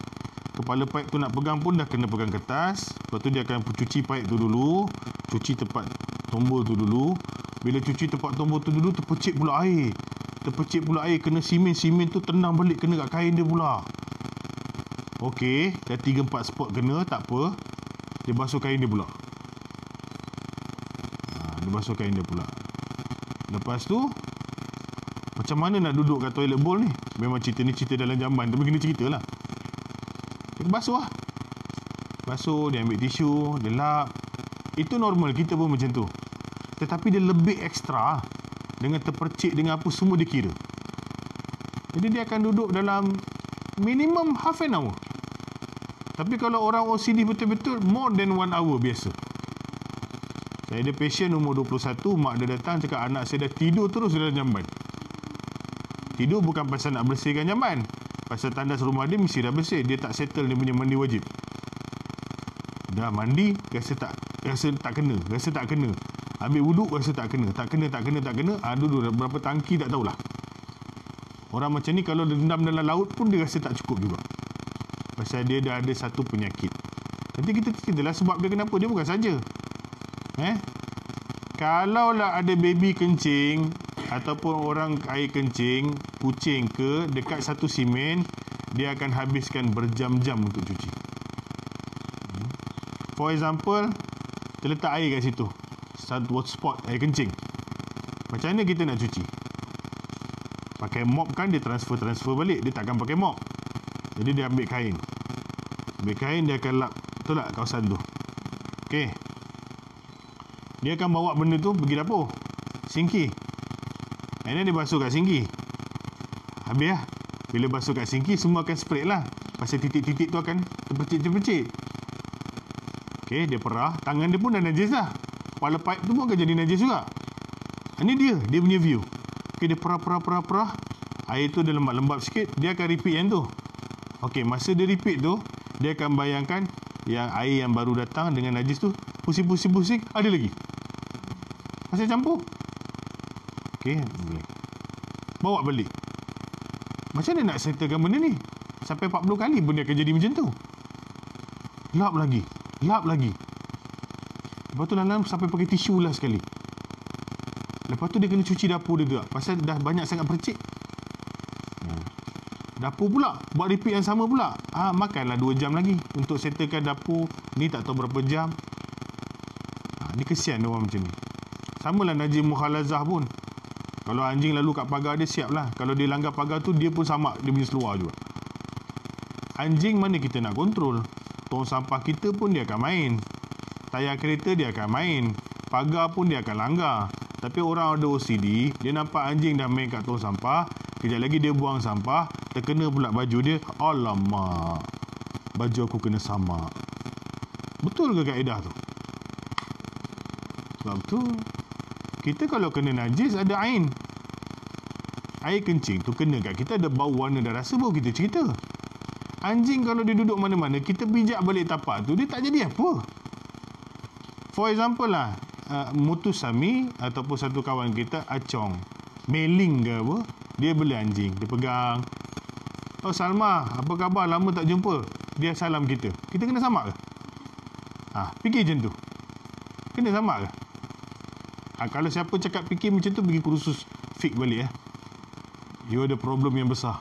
Kepala pipe tu nak pegang pun dah kena pegang kertas. Lepas tu dia akan cuci pipe tu dulu, cuci tempat tombol tu dulu. Bila cuci tempat tombol tu dulu, terpercik pula air. Kena simen tu tendang balik kena kat kain dia pula. Okey, dah 3-4 spot kena, tak apa. Dia basuh kain dia pula. Lepas tu macam mana nak duduk kat toilet bowl ni? Memang cerita ni cerita dalam jamban, tapi kena cerita lah. Dia basuh lah. Basuh, dia ambil tisu, dia lap. Itu normal, kita pun macam tu. Tetapi dia lebih ekstra. Dengan terpercik, dengan apa semua dia kira. Jadi dia akan duduk dalam minimum half an hour. Tapi kalau orang OCD betul-betul, more than 1 hour biasa. Saya ada patient umur 21, mak dia datang cakap anak saya dah tidur terus dalam jamban. Tidur bukan pasal nak bersihkan jamban. Pasal tandas rumah dia mesti dah bersih. Dia tak settle dia punya mandi wajib. Dah mandi, rasa tak kena. Ambil wuduk, rasa tak kena. Duduk berapa tangki tak tahulah. Orang macam ni kalau dendam dalam laut pun dia rasa tak cukup juga. Pasal dia dah ada satu penyakit. Nanti kita ceritalah sebab dia kenapa. Dia bukan saja. Kalaulah ada baby kencing ataupun orang air kencing, kucing ke, dekat satu simen, dia akan habiskan berjam-jam untuk cuci. For example, terletak air kat situ. Satu spot air kencing. Macam mana kita nak cuci? Pakai mop kan, dia transfer balik. Dia takkan pakai mop. Jadi dia ambil kain. Dia akan lap. Betul tak kawasan tu? Okey. Dia akan bawa benda tu pergi dapur. Sinki. And then dia basuh kat sinki. Habis lah. Bila basuh kat sinki, semua akan spread lah. Pasal titik-titik tu akan terpercik-terpercik. Okey, dia perah. Tangan dia pun dah najis lah. Kepala pipe tu pun akan jadi najis juga. Ini dia punya view. Okey, dia perah. Air tu dia lembab-lembab sikit. Dia akan repeat yang tu. Okey, masa dia repeat tu, dia akan bayangkan yang air yang baru datang dengan najis tu, pusing, ada lagi. Masih campur. Okey, boleh. Bawa balik. Macam mana nak settlekan benda ni? Sampai 40 kali pun dia akan jadi macam tu. Lap lagi. Lepas tu dalam sampai pakai tisu lah sekali. Lepas tu dia kena cuci dapur dia juga. Pasal dah banyak sangat percik. Dapur pula, buat repeat yang sama pula. Makanlah 2 jam lagi untuk settlekan dapur. Ni tak tahu berapa jam. Ni kesian orang macam ni. Samalah najis mukhalazah pun. Kalau anjing lalu kat pagar dia, siap lah. Kalau dia langgar pagar tu, dia pun samak dia punya seluar juga. Anjing mana kita nak kontrol? Tong sampah kita pun dia akan main. Tayar kereta dia akan main. Pagar pun dia akan langgar. Tapi orang ada OCD, dia nampak anjing dah main kat tong sampah, kejap lagi dia buang sampah, terkena pula baju dia. Alamak, baju aku kena samak. Betul ke kaedah tu? Sebab tu kita kalau kena najis ada ain. Air kencing tu kena kat kita, ada bau warna dan rasa, baru kita cerita. Anjing kalau dia duduk mana-mana, kita bijak balik tapak tu, dia tak jadi apa. For example lah, Mutusami ataupun satu kawan kita, Acong, mailing ke apa, dia beli anjing, dia pegang. Oh Salma, apa khabar, lama tak jumpa. Dia salam kita. Kita kena samak ke? Fikir macam tu. Kena samak ke? Kalau siapa cakap fikir macam tu, pergi kursus fik balik. You ada problem yang besar.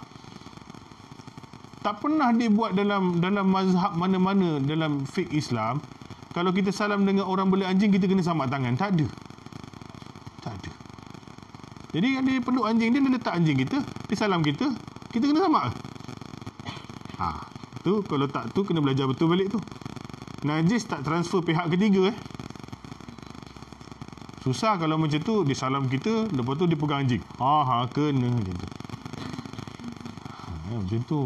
Tak pernah dibuat dalam mazhab mana-mana dalam fik Islam. Kalau kita salam dengan orang beli anjing, kita kena samak tangan. Tak ada. Jadi kan dia peluk anjing dia letak anjing kita, dia salam kita kena samak. Tu kalau tak tu kena belajar betul balik tu. Najis tak transfer pihak ketiga. Susah kalau macam tu, dia salam kita, lepas tu dia pegang anjing. Kena macam tu. Macam tu.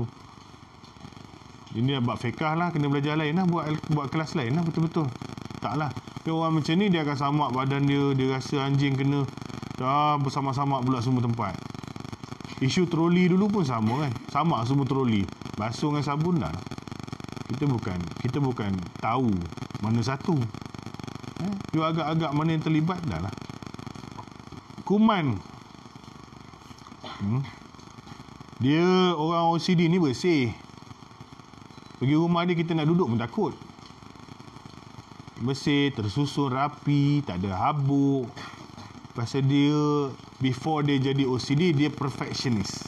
Ini bab fiqah lah, kena belajar lain lah, buat kelas lain lah, betul-betul. Taklah. Tapi orang macam ni, dia akan samak badan dia rasa anjing kena, dah bersama-sama pula semua tempat. Isu troli dulu pun sama kan. Samak semua troli. Basuh dengan sabun dah. Kita bukan tahu mana satu. You agak-agak mana yang terlibat dah lah. Kuman. Dia orang OCD ni bersih. Pergi rumah dia kita nak duduk pun takut. Bersih, tersusun rapi, tak ada habuk. Pasal dia, before dia jadi OCD, dia perfectionist.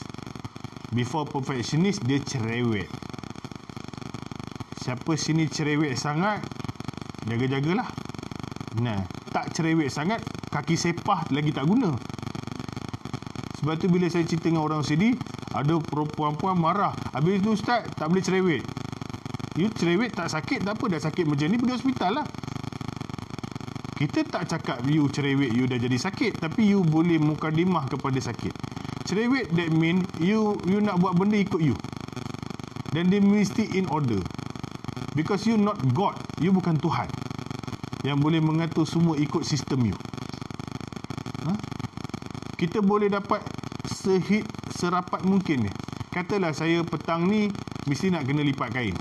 Before perfectionist, dia cerewet. Siapa sini cerewet sangat, jaga-jagalah. Nah, tak cerewet sangat, kaki sepah lagi tak guna. Sebab tu bila saya cerita dengan orang OCD, ada perempuan-puan marah. Habis tu ustaz, tak boleh cerewet. You cerewet tak sakit, tak apa. Dah sakit macam ni, pergi hospital lah. Kita tak cakap you cerewet, you dah jadi sakit. Tapi you boleh mukadimah kepada sakit. Cerewet, that mean you nak buat benda ikut you. Dan dia mesti in order. Because you not God. You bukan Tuhan yang boleh mengatur semua ikut sistem you. Kita boleh dapat serapat mungkin ni. Katalah saya petang ni mesti nak kena lipat kain.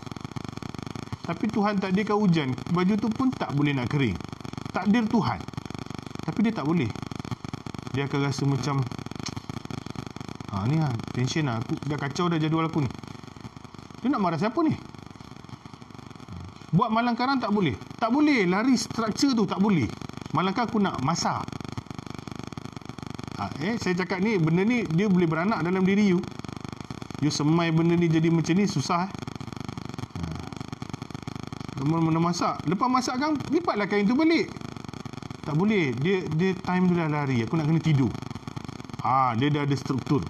Tapi Tuhan takdirkan hujan, baju tu pun tak boleh nak kering. Takdir Tuhan. Tapi dia tak boleh. Dia akan rasa macam ni lah, tension lah. Aku dah kacau dah jadual aku ni. Dia nak marah siapa ni? Buat malang karang tak boleh. Tak boleh. Lari struktur tu tak boleh. Malangkah aku nak masak. Saya cakap ni, benda ni dia boleh beranak dalam diri you. You semai benda ni jadi macam ni, susah. Mana masak. Lepas masak kan, lipatlah kain tu balik. Tak boleh. Dia time tu dah lari. Aku nak kena tidur. Dia dah ada struktur.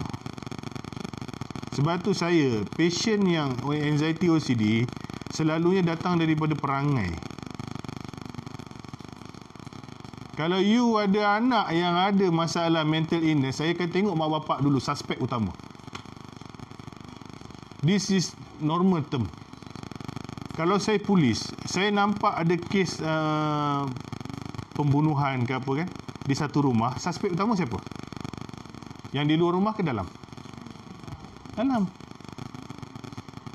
Sebab tu saya, patient yang anxiety OCD, selalunya datang daripada perangai. Kalau you ada anak yang ada masalah mental illness, saya akan tengok mak bapak dulu, suspek utama. This is normal term. Kalau saya polis, saya nampak ada kes pembunuhan ke apa kan, di satu rumah, suspek utama siapa? Yang di luar rumah ke dalam? Dalam.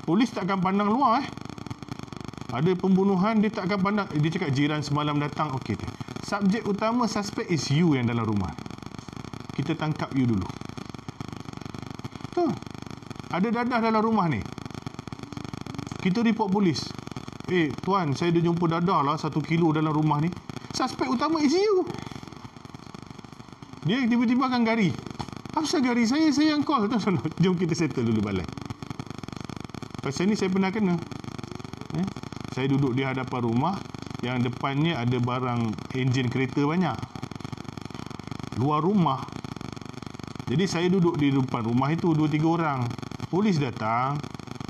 Polis tak akan pandang luar. Ada pembunuhan, dia tak akan pandang. Dia cakap jiran semalam datang, okey tu. Subjek utama, suspek is you yang dalam rumah. Kita tangkap you dulu. Tuh. Ada dadah dalam rumah ni. Kita report polis. Tuan, saya dah jumpa dadah lah 1 kilo dalam rumah ni. Suspek utama is you. Dia tiba-tiba akan gari. Apa gari saya yang call. Jom kita settle dulu balai. Pasal ni saya pernah kena. Saya duduk di hadapan rumah yang depannya ada barang enjin kereta banyak. Luar rumah. Jadi saya duduk di depan rumah itu 2-3 orang. Polis datang.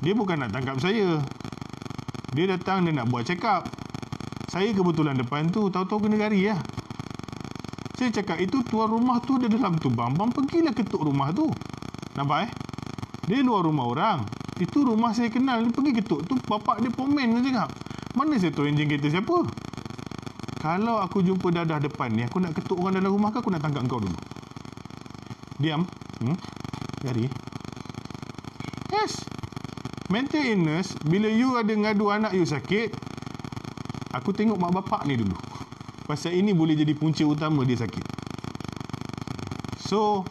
Dia bukan nak tangkap saya. Dia datang, dia nak buat check up. Saya kebetulan depan tu, tahu-tahu kena gari lah. Saya cakap, itu tuan rumah tu ada dalam tu bang. Bang pergilah ketuk rumah tu. Nampak Dia luar rumah orang. Itu rumah saya kenal. Dia pergi ketuk tu, bapak dia komen. Dia cakap, mana saya tahu enjin kereta siapa? Kalau aku jumpa dadah depan ni, aku nak ketuk orang dalam rumah ke aku nak tangkap kau dulu? Diam. Gari. Yes. Mental illness, bila you ada ngadu anak you sakit, aku tengok mak bapak ni dulu. Pasal ini boleh jadi punca utama dia sakit. So,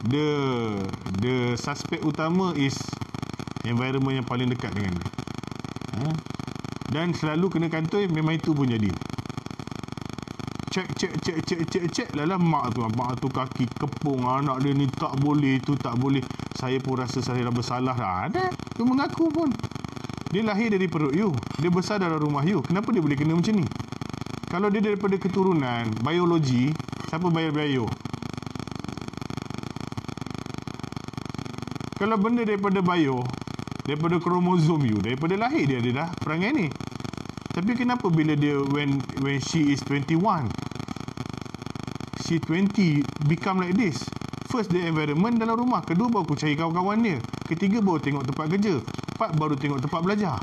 the suspect utama is environment yang paling dekat dengan dia. Dan selalu kena kantoi, memang itu pun jadi. Cek. Lalah mak tu kaki kepung, anak dia ni tak boleh, tu tak boleh. Saya pun rasa saya dah bersalah dah. Ada, tu mengaku pun. Dia lahir dari perut you. Dia besar dalam rumah you. Kenapa dia boleh kena macam ni? Kalau dia daripada keturunan, biologi, siapa bayar bio? Kalau benda daripada bio, daripada kromosom you, daripada lahir dia dah perangai ni. Tapi kenapa bila dia when she is 21, she 20 become like this? First, the environment dalam rumah. Kedua, baru aku cari kawan-kawan dia. Ketiga, baru tengok tempat kerja. Empat, baru tengok tempat belajar.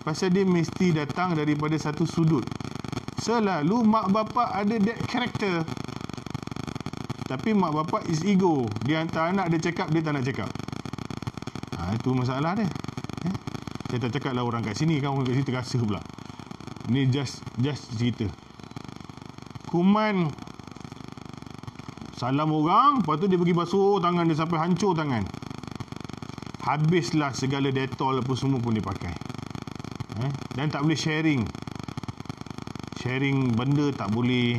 Pasal dia mesti datang daripada satu sudut. Selalu mak bapak ada that character. Tapi mak bapak is ego. Dia hantar anak dia cakap, dia tak nak cakap. Itu masalah dia. Saya tak cakap lah orang kat sini kan, orang kat sini terasa pula. Ni just cerita. Kuman Salam orang, lepas tu dia pergi basuh tangan dia sampai hancur tangan. Habislah segala Dettol apa semua pun dia pakai. Dan tak boleh sharing. Sharing benda tak boleh.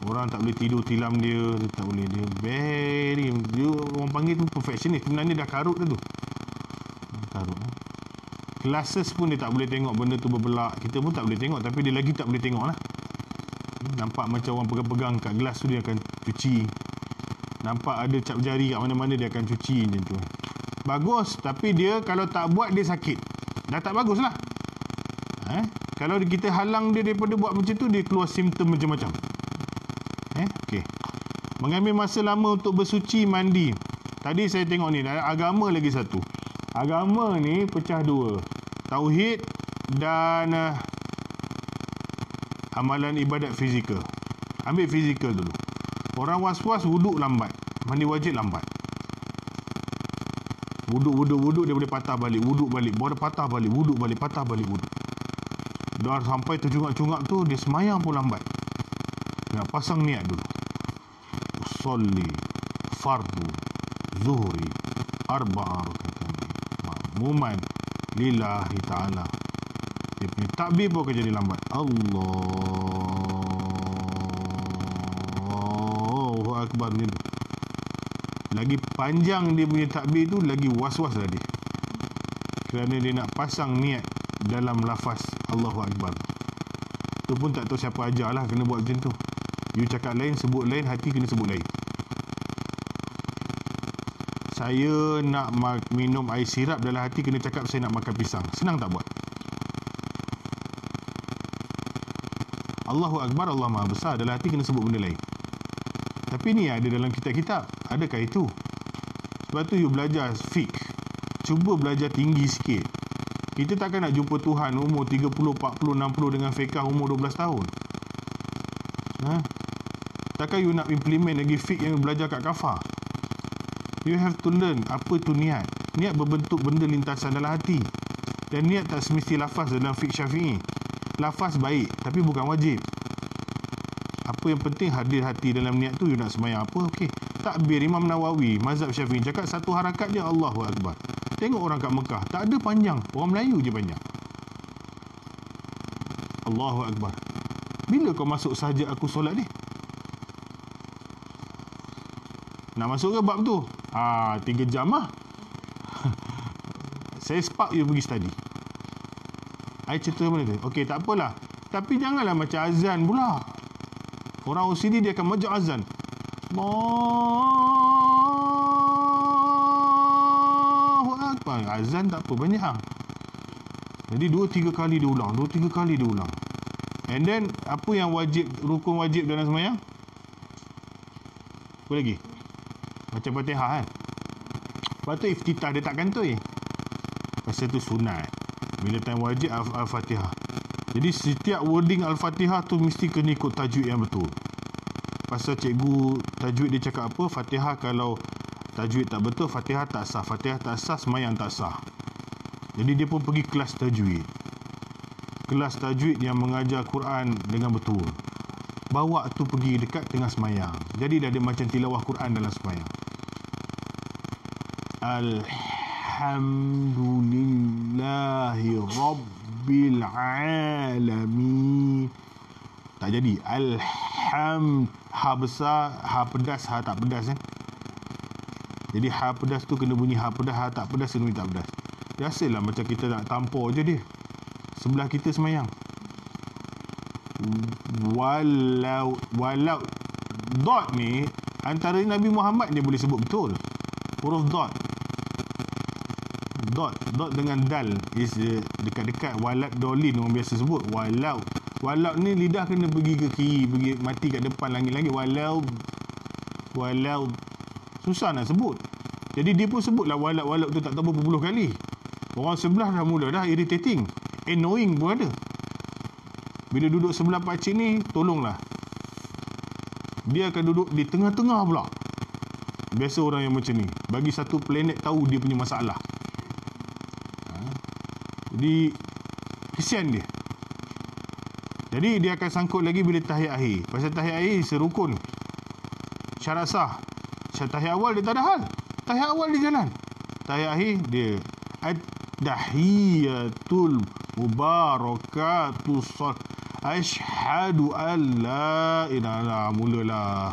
Orang tak boleh tidur tilam dia tak boleh. Dia orang panggil tu perfectionist. Sebenarnya dah karut dah tu. Karut. Classes pun dia tak boleh tengok benda tu berbelak. Kita pun tak boleh tengok, tapi dia lagi tak boleh tengok lah. Nampak macam orang pegang-pegang kat gelas tu, dia akan cuci. Nampak ada cap jari kat mana-mana, dia akan cuci macam tu. Bagus, tapi dia kalau tak buat dia sakit. Dah tak bagus lah. Kalau kita halang dia daripada buat macam tu, dia keluar simptom macam-macam. Okey. Mengambil masa lama untuk bersuci, mandi. Tadi saya tengok ni, agama lagi satu. Agama ni pecah dua. Tauhid dan amalan ibadat fizikal. Ambil fizikal dulu. Orang was-was wuduk lambat. Mandi wajib lambat. Wuduk dia boleh patah balik. Wuduk balik. Baru patah balik. Wuduk balik. Patah balik wuduk. Dah sampai tercungak-cungak tu, dia semayang pun lambat. Nak pasang niat dulu. Usolli fardu zuhri arba'a rakatan ma'muman lillahi ta'ala. Dia punya takbir pun akan jadi lambat. Allahu Akbar ni. Lagi panjang dia punya takbir tu, lagi was-was lah dia. Kerana dia nak pasang niat dalam lafaz Allahu Akbar. Tu pun tak tahu siapa ajar lah kena buat macam tu. You cakap lain, sebut lain, hati kena sebut lain. Saya nak minum air sirap, dalam hati kena cakap saya nak makan pisang. Senang tak buat? Allahu Akbar, Allah Maha Besar, dalam hati kena sebut benda lain. Tapi ni ada dalam kitab-kitab. Adakah itu? Sebab tu you belajar fiqh. Cuba belajar tinggi sikit. Kita takkan nak jumpa Tuhan umur 30, 40, 60 dengan fiqh umur 12 tahun. Takkan you nak implement lagi fiqh yang belajar kat kafar. You have to learn apa tu niat. Niat berbentuk benda lintasan dalam hati. Dan niat tak semesti lafaz dalam fiqh Syafi'i. Lafaz baik, tapi bukan wajib. Apa yang penting hadir hati dalam niat tu. You nak semayang apa, okey. Takbir Imam Nawawi, mazhab Syafi'i, cakap satu harakat je Allahu Akbar. Tengok orang kat Mekah, tak ada panjang. Orang Melayu je panjang. Allahu Akbar. Bila kau masuk sahaja aku solat ni? Nak masuk ke bab tu? 3 jam lah. Saya spark you pergi study. I cerita benda tu. Okey, tak apalah. Tapi janganlah macam azan pula. Orang OCD dia akan majak azan. Allahu Akbar. Azan tak apa, banyak. Jadi 2-3 kali dia ulang. 2-3 kali dia ulang. And then, apa yang wajib, rukun wajib dalam sembahyang? Apa lagi? Baca Fatihah kan? Lepas tu iftitah dia tak kantoi. Pasal tu sunat. Bila time wajib Al-Fatihah. Jadi setiap wording Al-Fatihah tu mesti kena ikut tajwid yang betul. Pasal cikgu tajwid dia cakap apa? Fatihah kalau tajwid tak betul, Fatihah tak sah. Fatihah tak sah, sembahyang tak sah. Jadi dia pun pergi kelas tajwid. Kelas tajwid yang mengajar Quran dengan betul. Bawa tu pergi dekat tengah sembahyang. Jadi dah ada macam tilawah Quran dalam sembahyang. Alhamdulillahi Rabbil Alamin. Tak jadi. Ha besar, ha pedas, ha tak pedas kan. Jadi ha pedas tu kena bunyi ha pedas, ha tak pedas kena bunyi tak pedas. Biasalah macam kita nak tampar je dia. Sebelah kita semayang. Walau dot ni antara Nabi Muhammad dia boleh sebut betul. Huruf dot dengan dal is dekat-dekat. Walat dolin orang biasa sebut. Walau ni lidah kena pergi ke kiri, pergi mati kat depan langit-langit. Walau susah nak sebut. Jadi dia pun sebutlah walau tu tak tahu berapa puluh kali. Orang sebelah dah mula dah irritating, annoying pun ada. Bila duduk sebelah pakcik ni, tolonglah. Dia akan duduk di tengah-tengah pula. Biasa orang yang macam ni, bagi satu planet tahu dia punya masalah. Jadi kesian dia. Jadi dia akan sangkut lagi bila tahiyat akhir. Pasal tahiyat akhir serukun. Syarat sah. Tahiyat awal dia tak ada hal. Tahiyat awal dia jalan. Tahiyat akhir dia Ad-dahiyatul mubarakatus asyhadu an la ilaha. Mulalah.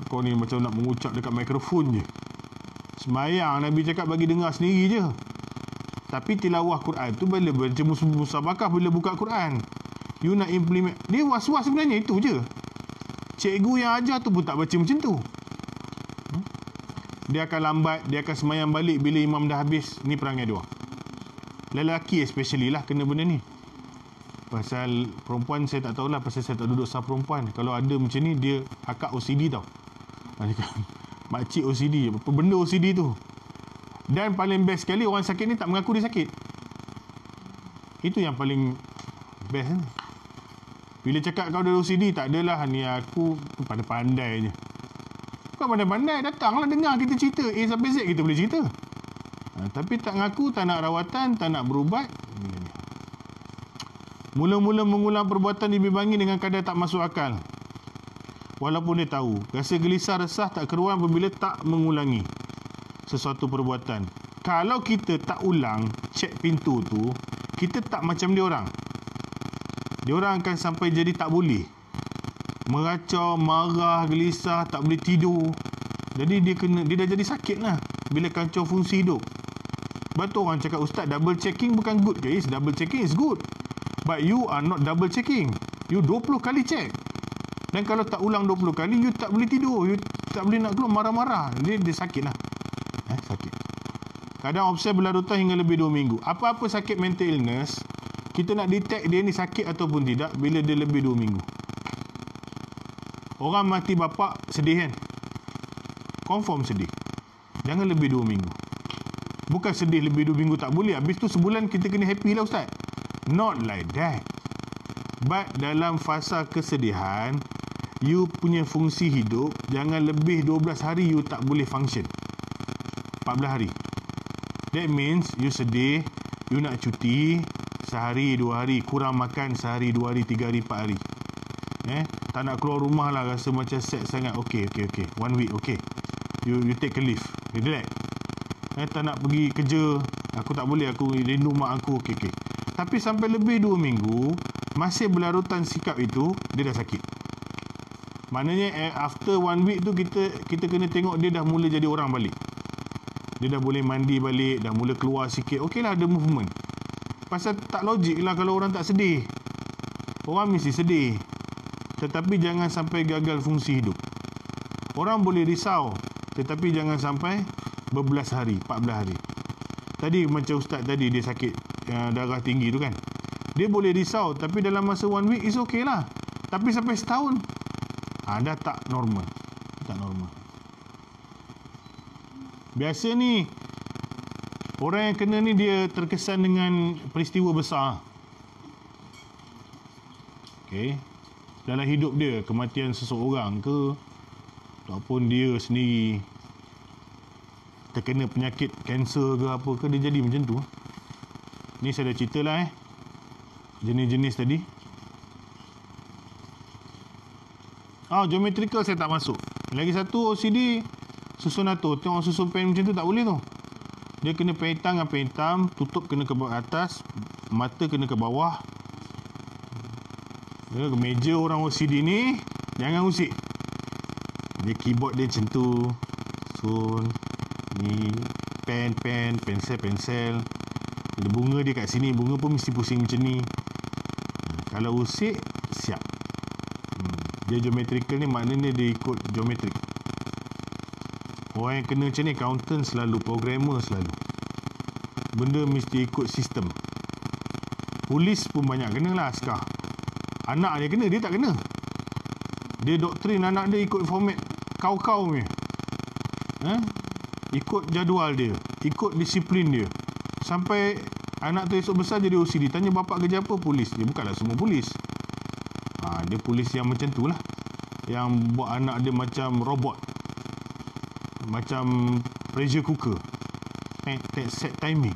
Kau ni macam nak mengucap dekat mikrofon je. Semayang Nabi cakap bagi dengar sendiri je. Tapi tilawah Quran tu bila baca musabakah, bila buka Quran, you nak implement. Dia was-was sebenarnya itu je. Cikgu yang ajar tu pun tak baca macam tu. Dia akan lambat, dia akan semayang balik bila imam dah habis. Ni perangai dia. Lelaki especially lah kena benda ni. Pasal perempuan saya tak tahulah, pasal saya tak duduk sah perempuan. Kalau ada macam ni, dia akak OCD tau. Makcik OCD. Apa benda OCD tu. Dan paling best sekali, orang sakit ni tak mengaku dia sakit. Itu yang paling best ni. Bila cakap kau ada OCD, tak adalah ni aku pandai-pandai je. Kau pandai-pandai, datanglah dengar kita cerita. A sampai Z kita boleh cerita. Tapi tak ngaku, tak nak rawatan, tak nak berubat. Mula-mula mengulang perbuatan dibimbang dengan kadar tak masuk akal. Walaupun dia tahu, rasa gelisah resah tak keruan apabila tak mengulangi sesuatu perbuatan. Kalau kita tak ulang cek pintu tu, kita tak macam dia orang. Dia orang akan sampai jadi tak boleh. Meracau, marah, gelisah, tak boleh tidur. Jadi dia dah jadi sakit lah bila kacau fungsi hidup. Betul orang cakap, Ustaz, double checking bukan good guys. Double checking is good. But you are not double checking. You 20 kali check. Dan kalau tak ulang 20 kali, you tak boleh tidur. You tak boleh nak keluar, marah-marah. Dia sakit lah. Sakit. Kadang obses berlarutan hingga lebih 2 minggu. Apa-apa sakit mental illness, kita nak detect dia ni sakit ataupun tidak bila dia lebih 2 minggu. Orang mati bapak sedih kan? Confirm sedih. Jangan lebih 2 minggu. Bukan sedih lebih 2 minggu tak boleh. Habis tu sebulan kita kena happy lah Ustaz. Not like that. But dalam fasa kesedihan, you punya fungsi hidup jangan lebih 12 hari you tak boleh function. 14 hari. That means you sedih, you nak cuti sehari 2 hari, kurang makan sehari 2 hari 3 hari 4 hari. Tak nak keluar rumah lah, rasa macam sad sangat. Okay. 1 week okay. You take a leave. Relax. Tak nak pergi kerja, aku tak boleh, aku rindu mak aku. Okay. Tapi sampai lebih 2 minggu masih berlarutan sikap itu, dia dah sakit. Maknanya after 1 week tu kita kena tengok dia dah mula jadi orang balik. Dia dah boleh mandi balik, dah mula keluar sikit. Okey lah, ada movement. Pasal tak logik lah kalau orang tak sedih. Orang mesti sedih. Tetapi jangan sampai gagal fungsi hidup. Orang boleh risau, tetapi jangan sampai berbelas hari, 14 hari. Tadi macam Ustaz tadi, dia sakit darah tinggi tu kan. Dia boleh risau, tapi dalam masa 1 week is okay lah. Tapi sampai setahun, dah tak normal. Tak normal. Biasa ni, orang yang kena ni dia terkesan dengan peristiwa besar. Okay. Dalam hidup dia, kematian seseorang ke, ataupun dia sendiri terkena penyakit kanser ke apa ke, dia jadi macam tu. Ni saya dah cerita lah jenis-jenis tadi. Geometrical saya tak masuk. Lagi satu OCD, susun atur. Tengok susun pen macam tu tak boleh tu. Dia kena pen hitam dengan pen hitam, tutup kena ke atas, mata kena ke bawah. Meja orang OCD ni jangan usik. Dia keyboard dia macam tu. Sun ni pen, pensel. Ada bunga dia kat sini, bunga pun mesti pusing macam ni. Kalau usik, siap. Dia geometrical ni maknanya dia ikut geometrik. Orang yang kena macam ni, accountant selalu, programmer selalu. Benda mesti ikut sistem. Polis pun banyak kena lah, askar. Anak dia kena, dia tak kena. Dia doktrin anak dia ikut format kau-kau punya. Ikut jadual dia, ikut disiplin dia. Sampai anak tu esok besar jadi OCD. Tanya bapak kerja apa? Polis. Dia bukanlah semua polis. Dia polis yang macam tu lah, yang buat anak dia macam robot, macam pressure cooker. Set timing.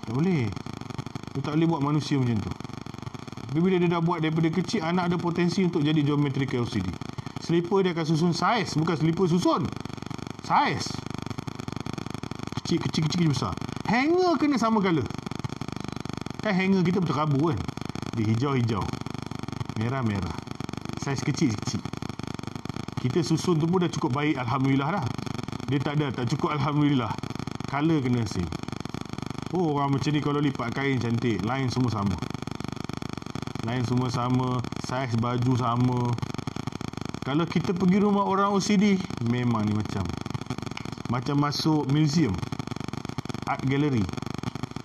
Tak boleh. Dia tak boleh buat manusia macam tu. Tapi bila dia dah buat daripada kecil, anak ada potensi untuk jadi geometrical OCD. Slipper dia akan susun saiz, bukan slipper susun. Saiz. Kecil besar. Hanger kena sama color. Kan hanger kita berterabur kan. Dia hijau-hijau. Merah-merah. Saiz kecil. Kita susun tu pun dah cukup baik, alhamdulillah dah. Dia tak cukup alhamdulillah. Color kena same. Oh, orang macam ni kalau lipat kain cantik, line semua sama. Saiz baju sama. Kalau kita pergi rumah orang OCD, memang ni macam masuk museum, art gallery.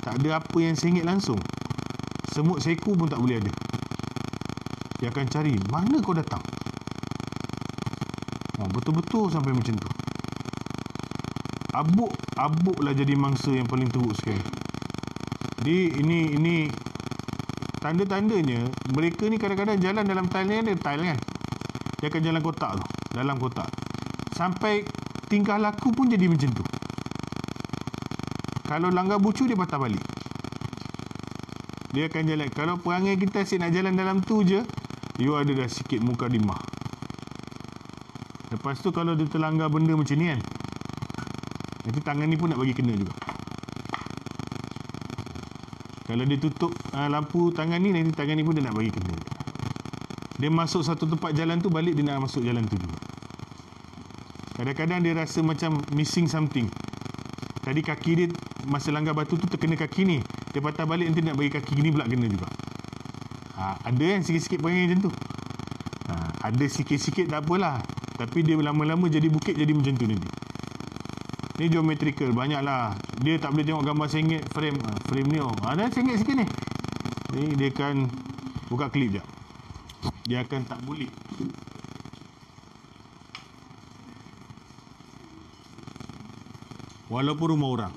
Tak ada apa yang sengit langsung. Semut seku pun tak boleh ada. Dia akan cari, mana kau datang? Betul-betul sampai macam tu. Abuk lah jadi mangsa yang paling teruk sekali. Jadi ini tanda-tandanya mereka ni kadang-kadang jalan dalam tile ni, ada tile kan. Dia akan jalan kotak tu, dalam kotak. Sampai tingkah laku pun jadi macam tu. Kalau langgar bucu, dia patah balik. Dia akan jalan. Kalau perangai kita asyik nak jalan dalam tu je, you ada dah sikit mukadimah. Lepas tu kalau dia terlanggar benda macam ni kan, nanti tangan ni pun nak bagi kena juga. Kalau dia tutup lampu tangan ni, nanti tangan ni pun dia nak bagi kena. Dia masuk satu tempat jalan tu, balik dia nak masuk jalan tu juga. Kadang-kadang dia rasa macam missing something. Tadi kaki dia masa langgar batu tu terkena kaki ni, dia patah balik, nanti nak bagi kaki ni pula kena juga. Ada kan sikit-sikit perangai macam tu. Ada sikit-sikit tak apalah, tapi dia lama-lama jadi bukit, jadi macam tu nanti. Ni geometrical, banyaklah. Dia tak boleh tengok gambar sengit frame. Frame ni ada sengit sikit ni. Ni dia akan buka klip je. Dia akan tak boleh. Walaupun rumah orang.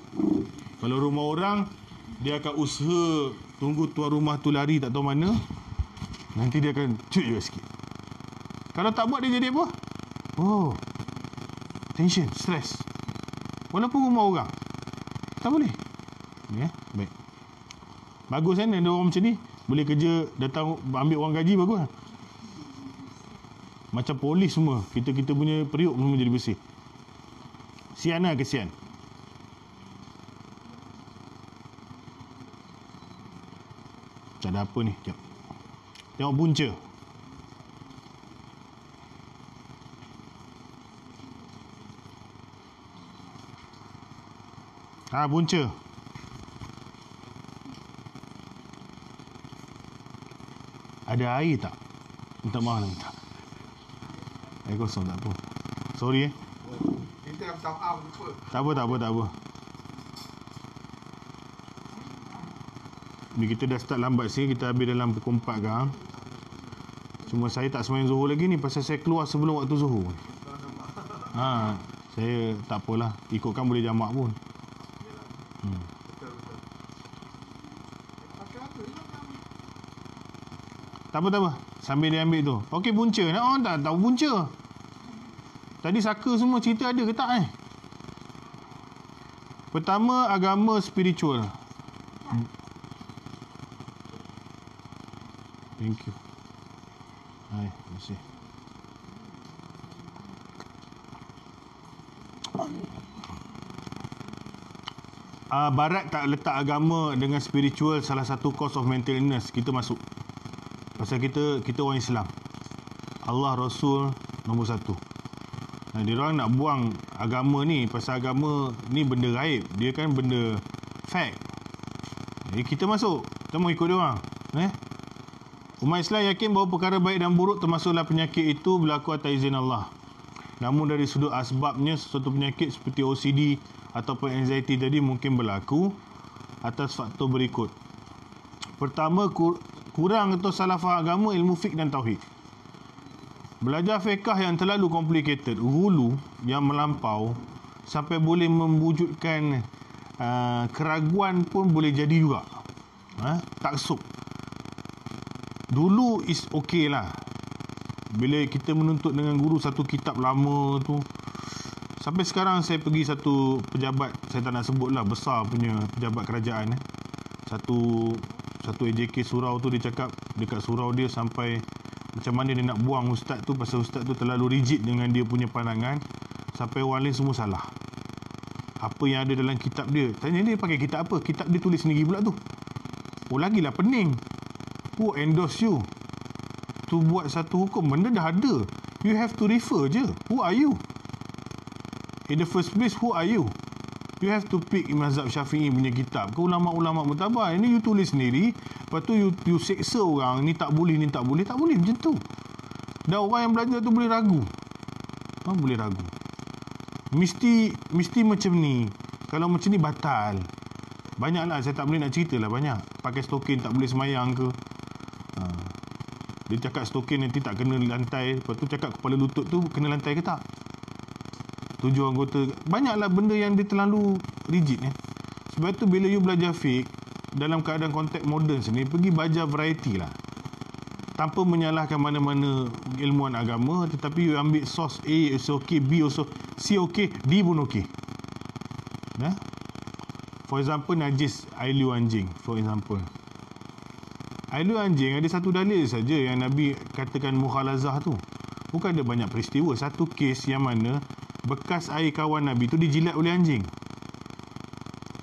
Kalau rumah orang, dia akan usaha tunggu tuan rumah tu lari tak tahu mana. Nanti dia akan cut juga sikit. Kalau tak buat, dia jadi apa? Tension, stress. Walaupun rumah orang, tak boleh. Baik. Bagus kan ada orang macam ni. Boleh kerja, datang ambil orang gaji, bagus kan? Macam polis semua. Kita punya periuk semua jadi bersih. Sian lah, kesian. Tak ada apa ni. Sekejap. Tengok punca. Punca. Ada air tak? Minta maaf lah, minta. Air kosong tak apa. Sorry Kita minta maaf lupa. Tak apa. Ni kita dah start lambat sikit. Kita habis dalam pukul 4 kan. Cuma saya tak sembahyang Zuhur lagi ni, pasal saya keluar sebelum waktu Zuhur. Saya tak apalah, ikutkan boleh jamak pun. Tak apa. Sambil dia ambil tu. Okey, punca. Tak tahu punca. Tadi saka semua cerita ada ke tak Pertama, agama spiritual. Thank you. Terima kasih. Barat tak letak agama dengan spiritual salah satu cause of mental illness. Kita masuk. Pasal kita orang Islam. Allah Rasul nombor 1. Dia orang nak buang agama ni. Pasal agama ni benda gaib. Dia kan benda fact. Jadi kita masuk. Kita mau ikut dia orang. Umat Islam yakin bahawa perkara baik dan buruk termasuklah penyakit itu berlaku atas izin Allah. Namun dari sudut asbabnya, sesuatu penyakit seperti OCD ataupun anxiety tadi mungkin berlaku atas faktor berikut. Pertama, kurang atau salah faham agama, ilmu fiqh dan tauhid. Belajar fiqh yang terlalu complicated, hulu yang melampau sampai boleh mewujudkan keraguan pun boleh jadi juga. Taksub. Dulu is okay lah. Bila kita menuntut dengan guru satu kitab lama tu, sampai sekarang saya pergi satu pejabat, saya tak nak sebut lah, besar punya pejabat kerajaan. Satu AJK surau tu, dia cakap dekat surau dia sampai Macam mana dia nak buang ustaz tu, pasal ustaz tu terlalu rigid dengan dia punya pandangan sampai orang lain semua salah. Apa yang ada dalam kitab dia, tanya dia pakai kitab apa, kitab dia tulis sendiri pula tu. Oh lagilah pening. Who endorse you tu buat satu hukum? Benda dah ada, you have to refer je. Who are you? In the first place, who are you? You have to pick mazhab Syafi'i punya kitab ke ulama-ulama mutabar. Ini you tulis sendiri, lepas tu you seksa orang, ni tak boleh, ni tak boleh. Tak boleh macam tu. Dan orang yang belajar tu boleh ragu. Boleh ragu. Mesti macam ni. Kalau macam ni batal. Banyaklah, saya tak boleh nak cerita lah banyak. Pakai stokin tak boleh semayang ke. Dia cakap stokin nanti tak kena lantai, lepas tu cakap kepala lutut tu kena lantai ke tak. 7 anggota. Banyaklah benda yang dia terlalu rigid. Sebab tu bila you belajar fiqh dalam keadaan konteks moden sini, pergi belajar variety lah. Tanpa menyalahkan mana-mana ilmuwan agama, tetapi you ambil source A is okay, B also, C okay, D pun okay. For example, najis air liur anjing. For example, air liur anjing ada satu dalil saja yang Nabi katakan mukhalazah tu. Bukan ada banyak peristiwa. Satu kes yang mana bekas air kawan Nabi tu dijilat oleh anjing.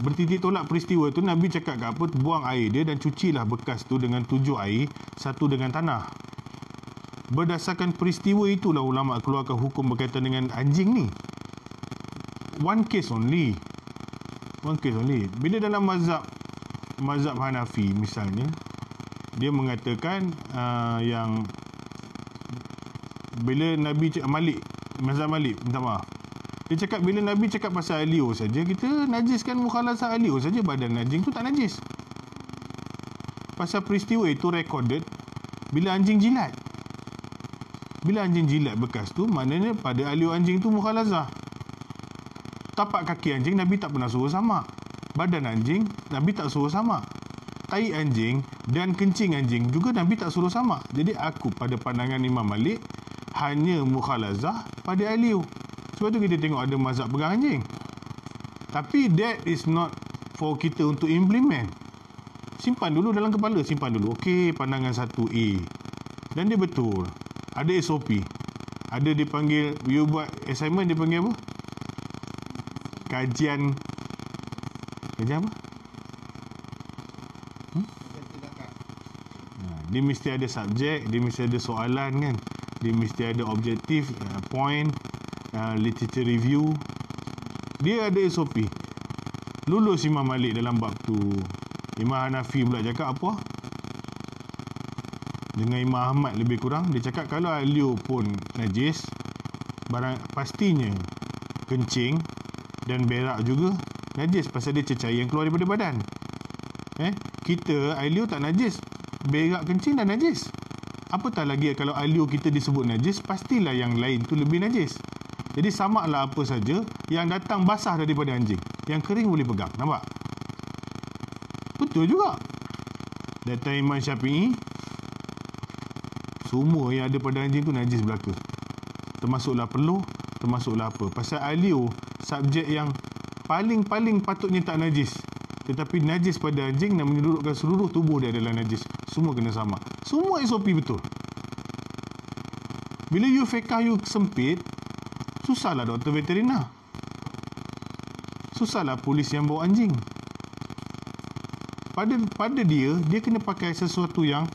Bertitik tolak peristiwa tu, Nabi cakap kat apa, buang air dia dan cucilah bekas tu dengan 7 air, 1 dengan tanah. Berdasarkan peristiwa itulah ulama keluarkan hukum berkaitan dengan anjing ni. One case only. Bila dalam mazhab Hanafi misalnya, dia mengatakan yang bila Nabi mazhab Malik, minta maaf, dia cakap bila Nabi cakap pasal air liur saja, kita najiskan mukhalasah air liur saja, badan anjing tu tak najis. Pasal peristiwa itu recorded bila anjing jilat. Bila anjing jilat bekas tu, maknanya pada air liur anjing tu mukhalasah. Tapak kaki anjing Nabi tak pernah suruh samak. Badan anjing Nabi tak suruh samak. Tai anjing dan kencing anjing juga Nabi tak suruh samak. Jadi pada pandangan Imam Malik, hanya mukhalazah pada air liur. Sebab tu kita tengok ada mazhab pegang anjing. Tapi that is not for kita untuk implement. Simpan dulu dalam kepala, simpan dulu. Okey, pandangan 1A. Dan dia betul. Ada SOP. Ada dipanggil, you buat assignment, dia panggil apa? Kajian apa? Dia mesti ada subjek, dia mesti ada soalan kan. Dia mesti ada objektif, point, literature review. Dia ada SOP. Lulus Imam Malik dalam bab tu. Imam Hanafi pula cakap apa? Dengan Imam Ahmad lebih kurang, dia cakap kalau air liur pun najis, pastinya kencing dan berak juga najis, pasal dia cecair yang keluar daripada badan. Kita air liur tak najis, berak kencing dan najis. Apatah lagi kalau air liur kita disebut najis, pastilah yang lain tu lebih najis. Jadi samaklah apa saja yang datang basah daripada anjing, yang kering boleh pegang. Nampak? Betul juga. Data Imam Syafi'i, semua yang ada pada anjing tu najis belaka. Termasuklah peluh, termasuklah apa. Pasal air liur subjek yang paling patutnya tak najis, tetapi najis pada anjing dan menyerudukkan seluruh tubuh dia adalah najis. Semua kena sama. Semua SOP betul. Bila you fiqah you sempit, susahlah doktor veterina. Susahlah polis yang bawa anjing. Pada dia kena pakai sesuatu yang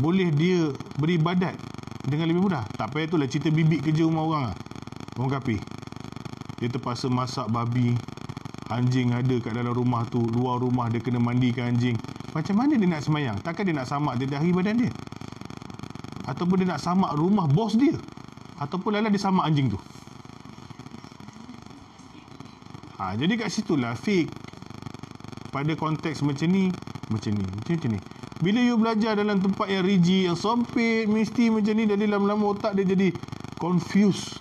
boleh dia beribadat dengan lebih mudah. Tak payah itulah cerita bibik kerja rumah orang lah. Orang kapir. Dia terpaksa masak babi, anjing ada kat dalam rumah tu, luar rumah dia kena mandikan anjing. Macam mana dia nak semayang? Takkan dia nak samak dia hari badan dia? Ataupun dia nak samak rumah bos dia? Ataupun lala dia samak anjing tu? Jadi kat situlah fiqh pada konteks macam ni. Bila you belajar dalam tempat yang rigid, yang sempit, mesti macam ni, dari lama-lama otak dia jadi confused.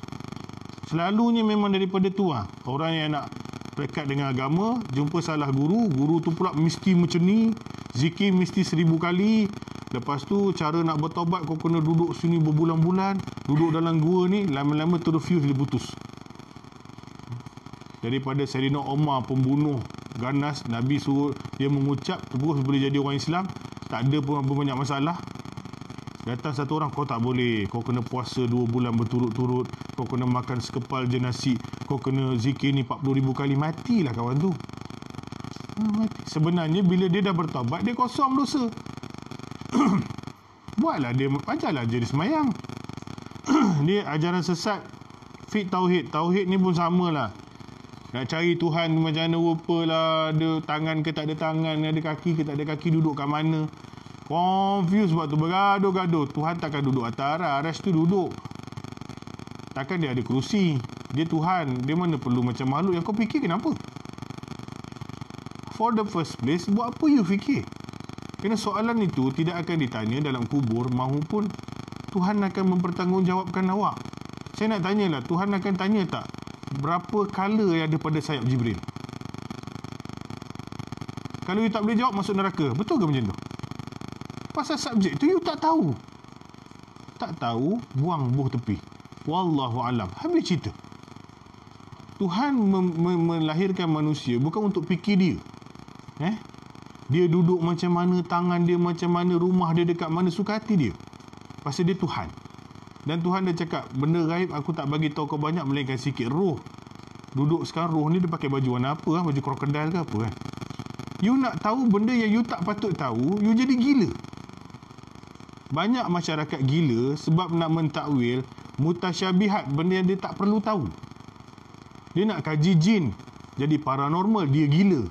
Selalunya memang daripada tu lah. Orang yang nak dekat dengan agama, jumpa salah guru tu pula mesti macam ni, zikir mesti 1000 kali. Lepas tu cara nak bertaubat, kau kena duduk sini berbulan-bulan, duduk dalam gua ni, lama-lama terus fuse dia putus. Daripada Sayyidina Umar pembunuh ganas, Nabi suruh dia mengucap terus boleh jadi orang Islam, tak ada pun apa banyak masalah. Datang satu orang, kau tak boleh, kau kena puasa 2 bulan berturut-turut, kau kena makan sekepal je nasi, kau kena zikir ni 40,000 kali. Matilah kawan tu. Mati. Sebenarnya bila dia dah bertaubat, dia kosong dosa. Buatlah dia, ajarlah dia semayang. Dia ajaran sesat, fit tauhid. Tauhid ni pun samalah. Nak cari Tuhan macam mana rupalah, ada tangan ke tak ada tangan, ada kaki ke tak ada kaki, duduk kat mana. Confused sebab tu, bergaduh-gaduh. Tuhan takkan duduk atas aras tu duduk. Takkan dia ada kerusi. Dia Tuhan. Dia mana perlu macam makhluk yang kau fikir kenapa? For the first place, buat apa you fikir? Kerana soalan itu tidak akan ditanya dalam kubur maupun Tuhan akan mempertanggungjawabkan awak. Saya nak tanyalah, Tuhan akan tanya tak berapa color yang ada pada sayap Jibril? Kalau you tak boleh jawab, masuk neraka. Betul ke macam tu? Pasal subjek tu you tak tahu. Tak tahu, buang buh tepi. Wallahu alam. Habis cerita. Tuhan melahirkan manusia bukan untuk fikir dia. Dia duduk macam mana, tangan dia macam mana, rumah dia dekat mana, suka hati dia. Pasal dia Tuhan. Dan Tuhan dah cakap, benda gaib aku tak bagi tahu kau banyak, melainkan sikit. Roh. Duduk sekarang roh ni dia pakai baju warna apa? Baju krokodil ke apa kan? You nak tahu benda yang you tak patut tahu, you jadi gila. Banyak masyarakat gila sebab nak mentakwil mutasyabihat, benda yang dia tak perlu tahu. Dia nak kaji jin, jadi paranormal, dia gila.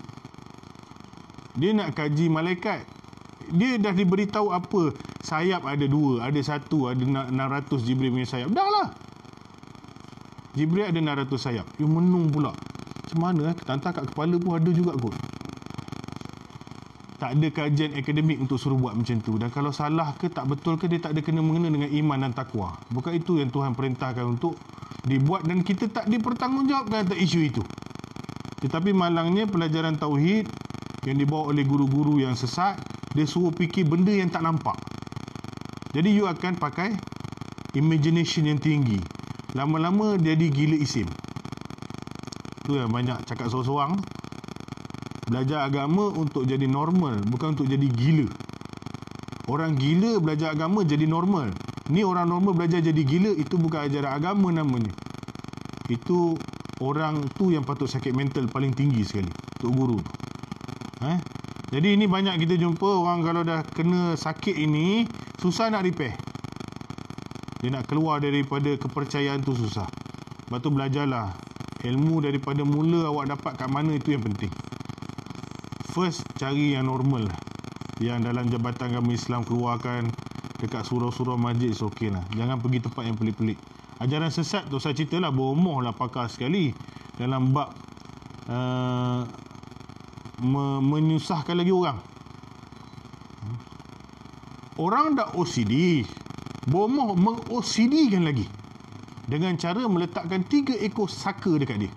Dia nak kaji malaikat, dia dah diberitahu apa? Sayap ada 2, ada 1, ada 600 Jibril punya sayap. Dah lah. Jibril ada 600 sayap. You menung pula. Macam mana? Tantar kat kepala pun ada juga kot. Tak ada kajian akademik untuk suruh buat macam tu. Dan kalau salah ke tak betul ke, dia tak ada kena-mengena dengan iman dan takwa. Bukan itu yang Tuhan perintahkan untuk dibuat, dan kita tak dipertanggungjawabkan atas isu itu. Tetapi malangnya pelajaran tauhid yang dibawa oleh guru-guru yang sesat, dia suruh fikir benda yang tak nampak. Jadi you akan pakai imagination yang tinggi. Lama-lama jadi gila isim. Tu yang banyak cakap sorang-sorang. Belajar agama untuk jadi normal, bukan untuk jadi gila. Orang gila belajar agama jadi normal. Ni orang normal belajar jadi gila, itu bukan ajaran agama namanya. Itu orang tu yang patut sakit mental paling tinggi sekali, Tok Guru tu. Jadi ini banyak kita jumpa orang kalau dah kena sakit ini, susah nak repair. Dia nak keluar daripada kepercayaan tu susah. Lepas tu belajarlah. Ilmu daripada mula awak dapat kat mana, itu yang penting. First, cari yang normal. Yang dalam Jabatan Agama Islam keluarkan dekat surau-surau masjid, so okey lah. Jangan pergi tempat yang pelik-pelik. Ajaran sesat tu saya ceritalah, beromoh lah pakar sekali dalam bab menyusahkan lagi orang. Orang dah OCD, bomoh meng-OCD-kan lagi dengan cara meletakkan 3 ekor saka dekat dia.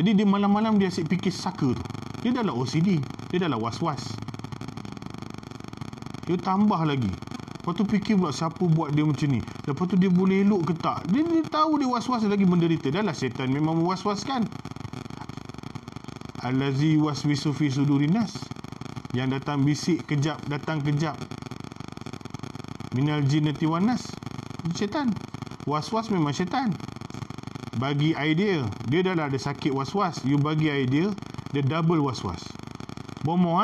Jadi dia malam-malam dia asyik fikir saka tu. Dia dah lah OCD, dia dah lah was-was. Dia tambah lagi. Lepas tu fikir pula siapa buat dia macam ni. Lepas tu dia boleh elok ke tak. Dia tahu dia was-was lagi menderita. Dah lah syaitan memang mewas-waskan. Allazi waswisu fi sudurinas. Yang datang bisik kejap, datang kejap. Minal jinnati wan nas. Syaitan. Was-was memang syaitan. Bagi idea, dia dah ada sakit was-was. You bagi idea, dia double was-was. Bomoh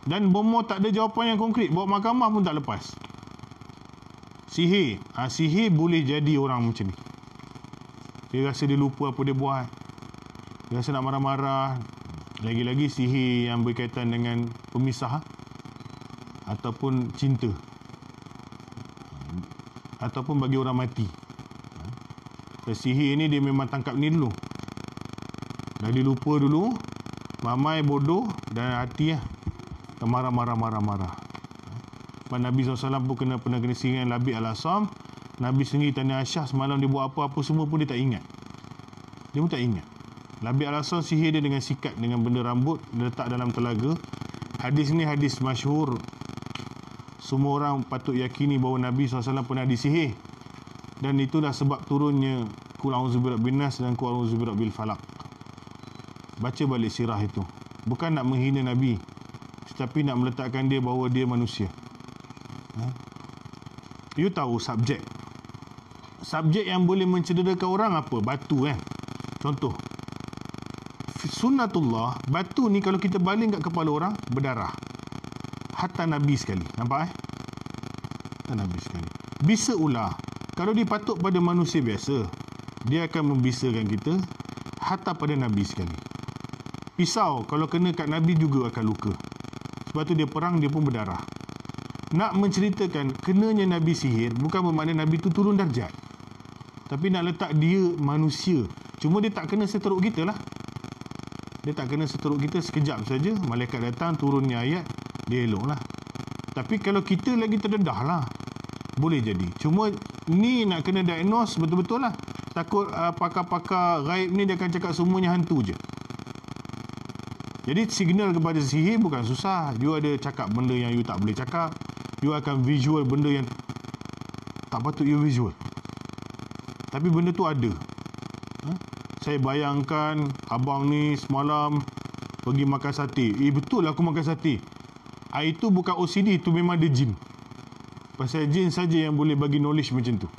Dan bomoh tak ada jawapan yang konkret. Bawa mahkamah pun tak lepas. Sihir. Sihir boleh jadi orang macam ni. Dia rasa dia lupa apa dia buat. Dia rasa nak marah-marah. Lagi-lagi sihir yang berkaitan dengan pemisah ataupun cinta, ataupun bagi orang mati. Sihir ni dia memang tangkap ni dulu. Dah dia lupa dulu. Mamai bodoh dan hati marah-marah. Nabi SAW pun pernah kena sihir dengan Labid Al-Asam. Nabi sendiri tanya Aisyah semalam dia buat apa-apa semua pun dia tak ingat. Dia pun tak ingat. Labid Al-Asam sihir dia dengan sikat, dengan benda rambut, dia letak dalam telaga. Hadis ni hadis masyhur. Semua orang patut yakini bahawa Nabi SAW pernah disihir. Dan itulah sebab turunnya Qul a'udzu birabbil nas dan Qul a'udzu birabbil falaq. Baca balik sirah itu. Bukan nak menghina Nabi, tetapi nak meletakkan dia bahawa dia manusia. You tahu subjek yang boleh mencederakan orang apa? Batu kan. Contoh, sunnatullah, batu ni kalau kita baling kat kepala orang, berdarah. Hatta Nabi sekali. Nampak Hatta Nabi sekali. Bisa ular, kalau dipatuk pada manusia biasa, dia akan membisakan kita. Hatta pada Nabi sekali. Pisau, kalau kena kat Nabi juga akan luka. Sebab tu dia perang, dia pun berdarah. Nak menceritakan kenanya Nabi sihir, bukan bermakna Nabi tu turun darjat, tapi nak letak dia manusia. Cuma dia tak kena seteruk kita lah. Dia tak kena seteruk kita sekejap saja. Malaikat datang, turunnya ayat, dia elok lah. Tapi kalau kita lagi terdedah lah, boleh jadi. Cuma ni nak kena diagnose betul-betul lah. Takut pakar-pakar gaib ni dia akan cakap semuanya hantu je. Jadi signal kepada sihir bukan susah. You ada cakap benda yang you tak boleh cakap. You akan visual benda yang tak patut you visual. Tapi benda tu ada. Saya bayangkan abang ni semalam pergi makan sate. Betul aku makan sate. Itu bukan OCD, itu memang ada jin. Pasal jin saja yang boleh bagi knowledge macam tu.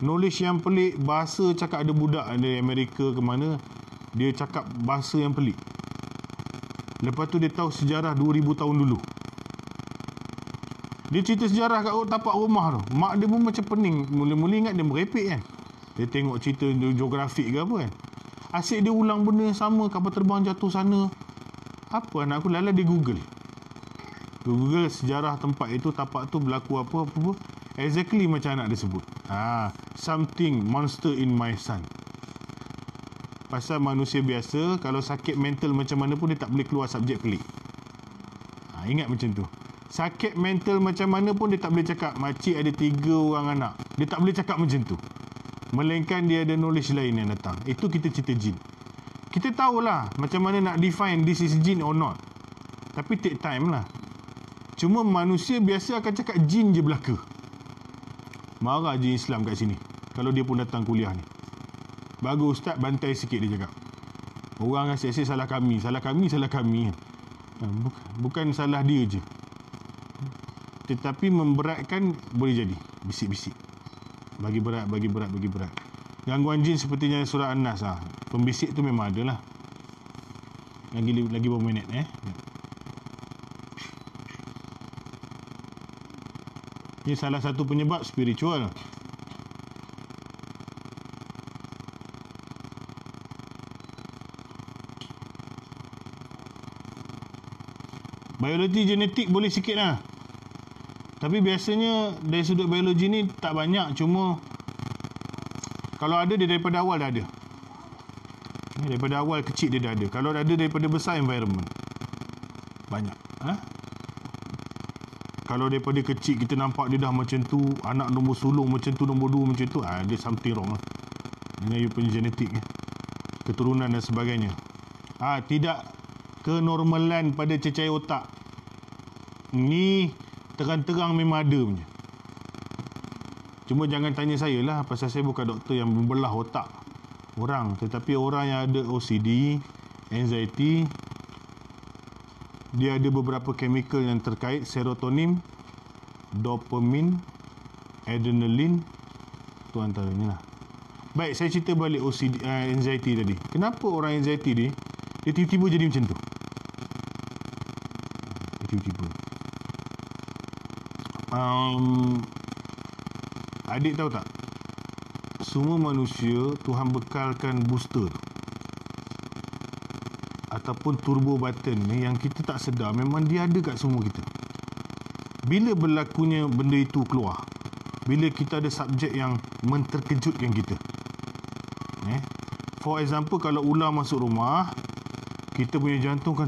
Knowledge yang pelik. Bahasa cakap ada budak dari Amerika ke mana, dia cakap bahasa yang pelik. Lepas tu dia tahu sejarah 2000 tahun dulu. Dia cerita sejarah kat tapak rumah tu. Mak dia pun macam pening. Mula-mula ingat dia merepek kan. Dia tengok cerita geografik ke apa kan. Asyik dia ulang benda yang sama. Kapal terbang jatuh sana. Apa anak aku lala dia Google. Google sejarah tempat itu, tapak tu berlaku apa. Exactly macam anak dia sebut. Something monster in my son. Pasal manusia biasa, kalau sakit mental macam mana pun dia tak boleh keluar subjek pelik. Ingat macam tu. Sakit mental macam mana pun dia tak boleh cakap makcik ada 3 orang anak. Dia tak boleh cakap macam tu. Melainkan dia ada knowledge lain yang datang. Itu kita cerita jin. Kita tahulah macam mana nak define this is jin or not. Tapi take time lah. Cuma manusia biasa akan cakap jin je belaka. Marah jin Islam kat sini kalau dia pun datang kuliah ni. Bagus ustaz, bantai sikit dia cakap. Orang asyik-asyik salah kami. Bukan salah dia je. Tetapi memberatkan boleh jadi. Bisik-bisik. Bagi berat. Gangguan jin sepertinya surah An-Nas Pembisik tu memang ada lah. Lagi berapa minit Ini salah satu penyebab spiritual. Biologi genetik boleh sikit lah. Tapi biasanya dari sudut biologi ni tak banyak. Cuma kalau ada dia daripada awal dah ada. Daripada awal kecil dia dah ada. Kalau ada daripada besar environment banyak. Kalau daripada kecil kita nampak dia dah macam tu, anak nombor sulung macam tu, nombor 2 macam tu, ada something wrong lah dengan you punya genetik, keturunan dan sebagainya. Tidak kenormalan pada cecair otak ni terang-terang memang ada punya. Cuma jangan tanya saya lah, pasal saya bukan doktor yang membelah otak orang. Tetapi orang yang ada OCD, anxiety, dia ada beberapa chemical yang terkait, serotonin, dopamin, adrenalin, tu antaranya lah. Baik, saya cerita balik OCD, anxiety tadi. Kenapa orang anxiety ni dia tiba-tiba jadi macam tu? Tiba-tiba. Adik tahu tak? Semua manusia Tuhan bekalkan booster ataupun turbo button ni yang kita tak sedar, memang dia ada kat semua kita. Bila berlakunya benda itu keluar, bila kita ada subjek yang menterkejutkan kita, for example, kalau ular masuk rumah, kita punya jantung kan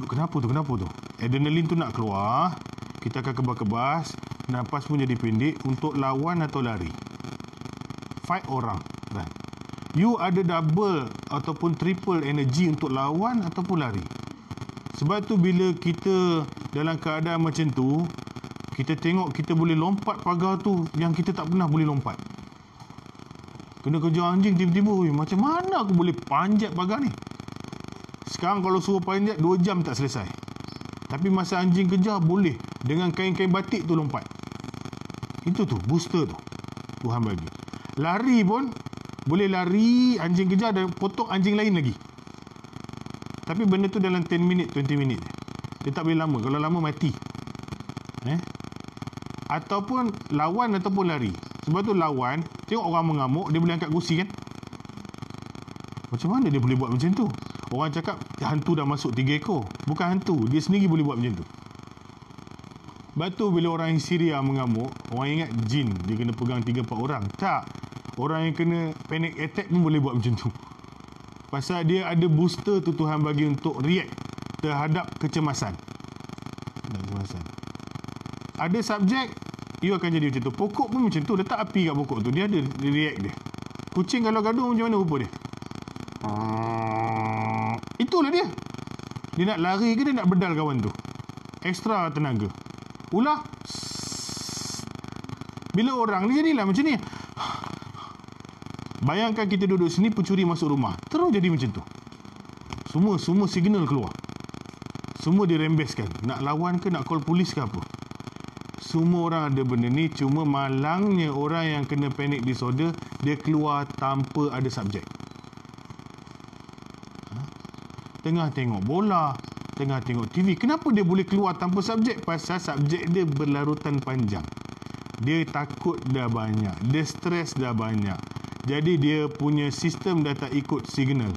kenapa tu? Adrenalin tu nak keluar, kita akan kebas-kebas, nafas pun jadi pendek untuk lawan atau lari, fight orang kan. You ada double ataupun triple energy untuk lawan ataupun lari. Sebab tu bila kita dalam keadaan macam tu, kita tengok kita boleh lompat pagar tu yang kita tak pernah boleh lompat. Kena kejar anjing tiba-tiba, macam mana aku boleh panjat pagar ni? Sekarang kalau suruh panjat 2 jam tak selesai. Tapi masa anjing kejar boleh dengan kain-kain batik tu lompat. Itu tu booster tu Tuhan bagi. Lari pun boleh lari, anjing kejar dan potong anjing lain lagi. Tapi benda tu dalam 10 minit, 20 minit. Dia tak boleh lama. Kalau lama mati. Ataupun lawan ataupun lari. Sebab tu lawan, tengok orang mengamuk, dia boleh angkat kursi kan. Macam mana dia boleh buat macam tu? Orang cakap hantu dah masuk 3 ekor. Bukan hantu, dia sendiri boleh buat macam tu. Sebab tu bila orang Syria mengamuk, orang ingat jin, dia kena pegang 3-4 orang. Tak. Orang yang kena panic attack pun boleh buat macam tu. Pasal dia ada booster tu Tuhan bagi untuk react terhadap kecemasan. Ada subjek, you akan jadi macam tu. Pokok pun macam tu, letak api kat pokok tu, dia ada react dia. Kucing kalau gaduh macam mana rupa dia? Itulah dia. Dia nak lari ke dia nak bedal kawan tu? Ekstra tenaga. Ulah. Bila orang ni jadilah macam ni. Bayangkan kita duduk sini, pencuri masuk rumah, terus jadi macam tu. Semua signal keluar. Semua dirembeskan. Nak lawan ke nak call polis ke apa. Semua orang ada benda ni. Cuma malangnya orang yang kena panic disorder, dia keluar tanpa ada subjek. Tengah tengok bola, tengah tengok TV. Kenapa dia boleh keluar tanpa subjek? Pasal subjek dia berlarutan panjang. Dia takut dah banyak. Dia stres dah banyak. Jadi dia punya sistem dah tak ikut signal.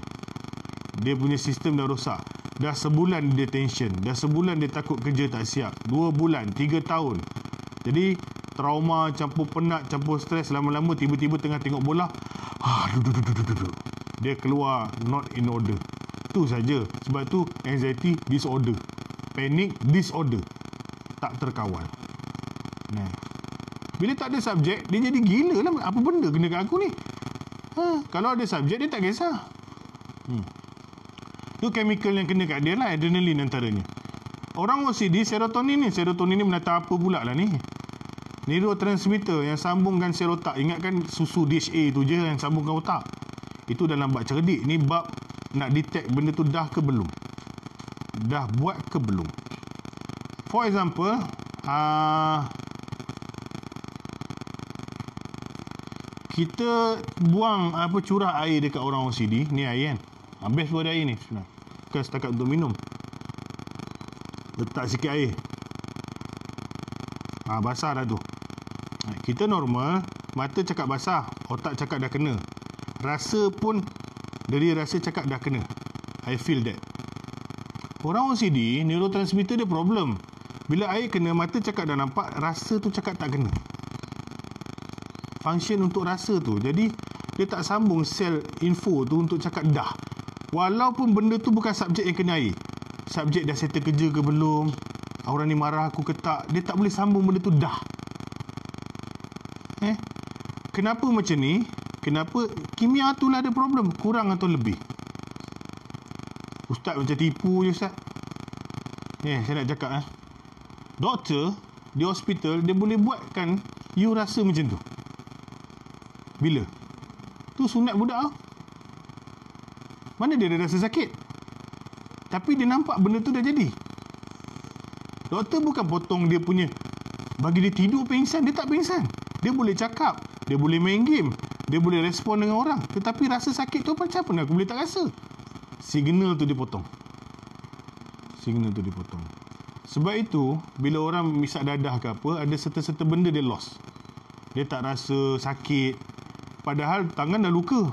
Dia punya sistem dah rosak. Dah sebulan dia tension. Dah sebulan dia takut kerja tak siap. 2 bulan, 3 tahun. Jadi trauma campur penat, campur stres, lama-lama tiba-tiba tengah tengok bola, dia keluar not in order. Tu saja. Sebab tu anxiety disorder, panic disorder, tak terkawal. Nah, bila tak ada subjek, dia jadi gila lah. Apa benda kena kat aku ni? Kalau ada subjek, dia tak kisah. Tu chemical yang kena kat dia lah, adrenaline antaranya. Orang OCD, serotonin ni menatang apa pula lah ni? Neurotransmitter yang sambungkan sel otak. Ingatkan susu DHA tu je yang sambungkan otak. Itu dalam bab cerdik. Ni bab nak detect benda tu dah ke belum. Dah buat ke belum. For example, kita buang curah air dekat orang OCD. Ni air kan. Habis pun ada air ni. Bukan setakat untuk minum. Letak sikit air. Basah dah tu. Kita normal, mata cakap basah, otak cakap dah kena. Rasa pun dari rasa cakap dah kena. I feel that. Orang OCD, neurotransmitter dia problem. Bila air kena, mata cakap dah nampak, rasa tu cakap tak kena. Function untuk rasa tu. Jadi dia tak sambung sel info tu untuk cakap dah. Walaupun benda tu bukan subjek yang kena air. Subjek dah settle kerja ke belum, orang ni marah aku ke tak, dia tak boleh sambung benda tu dah. Kenapa macam ni? Kenapa? Kimia tu lah ada problem, kurang atau lebih. Ustaz macam tipu je Ustaz. Saya nak cakap doktor di hospital, dia boleh buatkan you rasa macam tu. Bila? Tu sunat budak. Mana dia ada rasa sakit? Tapi dia nampak benda tu dah jadi. Doktor bukan potong dia punya, bagi dia tidur pingsan. Dia tak pingsan. Dia boleh cakap, dia boleh main game, dia boleh respon dengan orang. Tetapi rasa sakit tu macam mana aku boleh tak rasa? Signal tu dipotong. Sebab itu bila orang misak dadah ke apa, ada serta-serta benda dia lost. Dia tak rasa sakit, padahal tangan dah luka.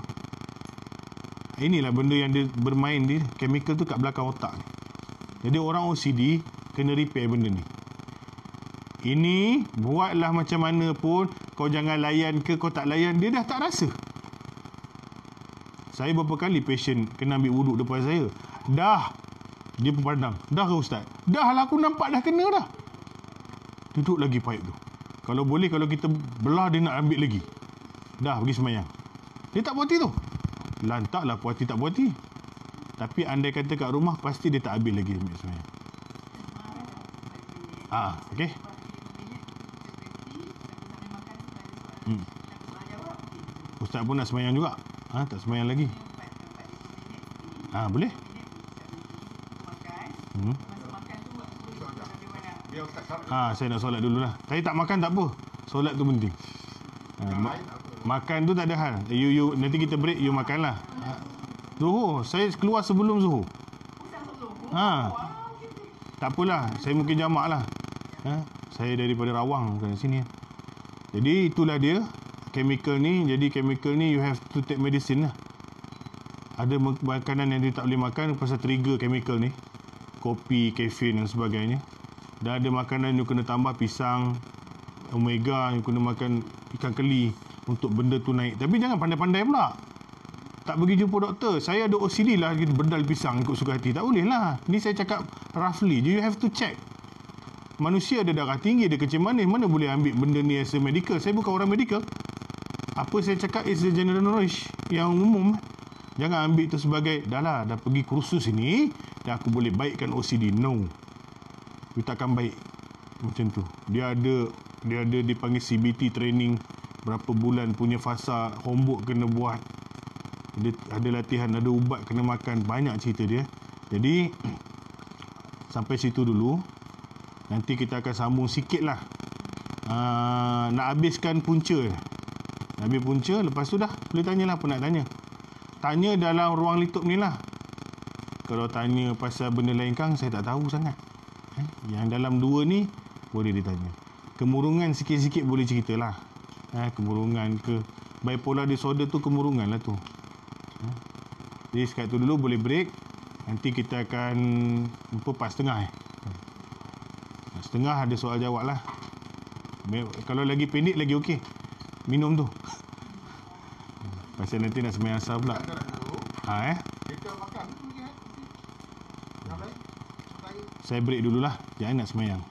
Inilah benda yang dia bermain dia, chemical tu kat belakang otak ni. Jadi orang OCD kena repair benda ni. Ini buatlah macam mana pun, kau jangan layan ke kau tak layan, dia dah tak rasa. Saya berapa kali patient kena ambil wuduk depan saya. Dah. Dia pun pandang. Dah ke Ustaz? Dah lah, aku nampak dah kena dah. Duduk lagi pipe tu. Kalau boleh, kalau kita belah, dia nak ambil lagi. Dah, pergi semayang. Dia tak puas hati tu. Lantaklah puas hati tak puas hati. Tapi andai kata kat rumah, pasti dia tak habis lagi ambil semayang. Okey. Ustaz pun nak semayang juga. Tak semayang lagi. Boleh. Biar ustaz salat. Saya nak solat dululah. Saya tak makan tak apa. Solat tu penting. Yang lain tak apa. Makan tu tak ada hal. You nanti kita break, you makanlah. Zuhur, saya keluar sebelum Zuhur. Tak apalah, saya mungkin jamak lah. Saya daripada Rawang, bukan sini. Jadi itulah dia chemical ni. Jadi chemical ni you have to take medicine lah. Ada makanan yang dia tak boleh makan pasal trigger chemical ni. Kopi, kafein dan sebagainya. Dan ada makanan you kena tambah pisang, omega, you kena makan ikan keli untuk benda tu naik. Tapi jangan pandai-pandai pula. Tak pergi jumpa doktor. Saya ada OCD lah, bedal pisang ikut suka hati. Tak boleh lah. Ni saya cakap roughly. You have to check. Manusia ada darah tinggi, ada kecil manis. Mana boleh ambil benda ni as a medical? Saya bukan orang medical. Apa saya cakap is a general knowledge yang umum. Jangan ambil tu sebagai, dah pergi kursus ini, dan aku boleh baikkan OCD. No. You takkan baik. Macam tu. Dia ada dipanggil CBT training. Berapa bulan punya fasa, homework kena buat. Dia ada latihan, ada ubat kena makan. Banyak cerita dia. Jadi sampai situ dulu. Nanti kita akan sambung sikit lah. Nak habiskan punca. Nak habis punca. Lepas tu dah boleh tanyalah apa nak tanya. Tanya dalam ruang litup ni lah. Kalau tanya pasal benda lain kang, saya tak tahu sangat. Yang dalam dua ni boleh ditanya. Kemurungan sikit-sikit boleh ceritalah. Kemurungan ke bipolar disorder tu, kemurungan lah tu. Jadi sekat tu dulu boleh break. Nanti kita akan jumpa part setengah. Setengah ada soal jawab lah. Kalau lagi pendek lagi okey. Minum tu. Pasal nanti nak sembahyang asar pula. Kita makan tu je. Yang lain? Saya break dululah. Jangan nak sembahyang.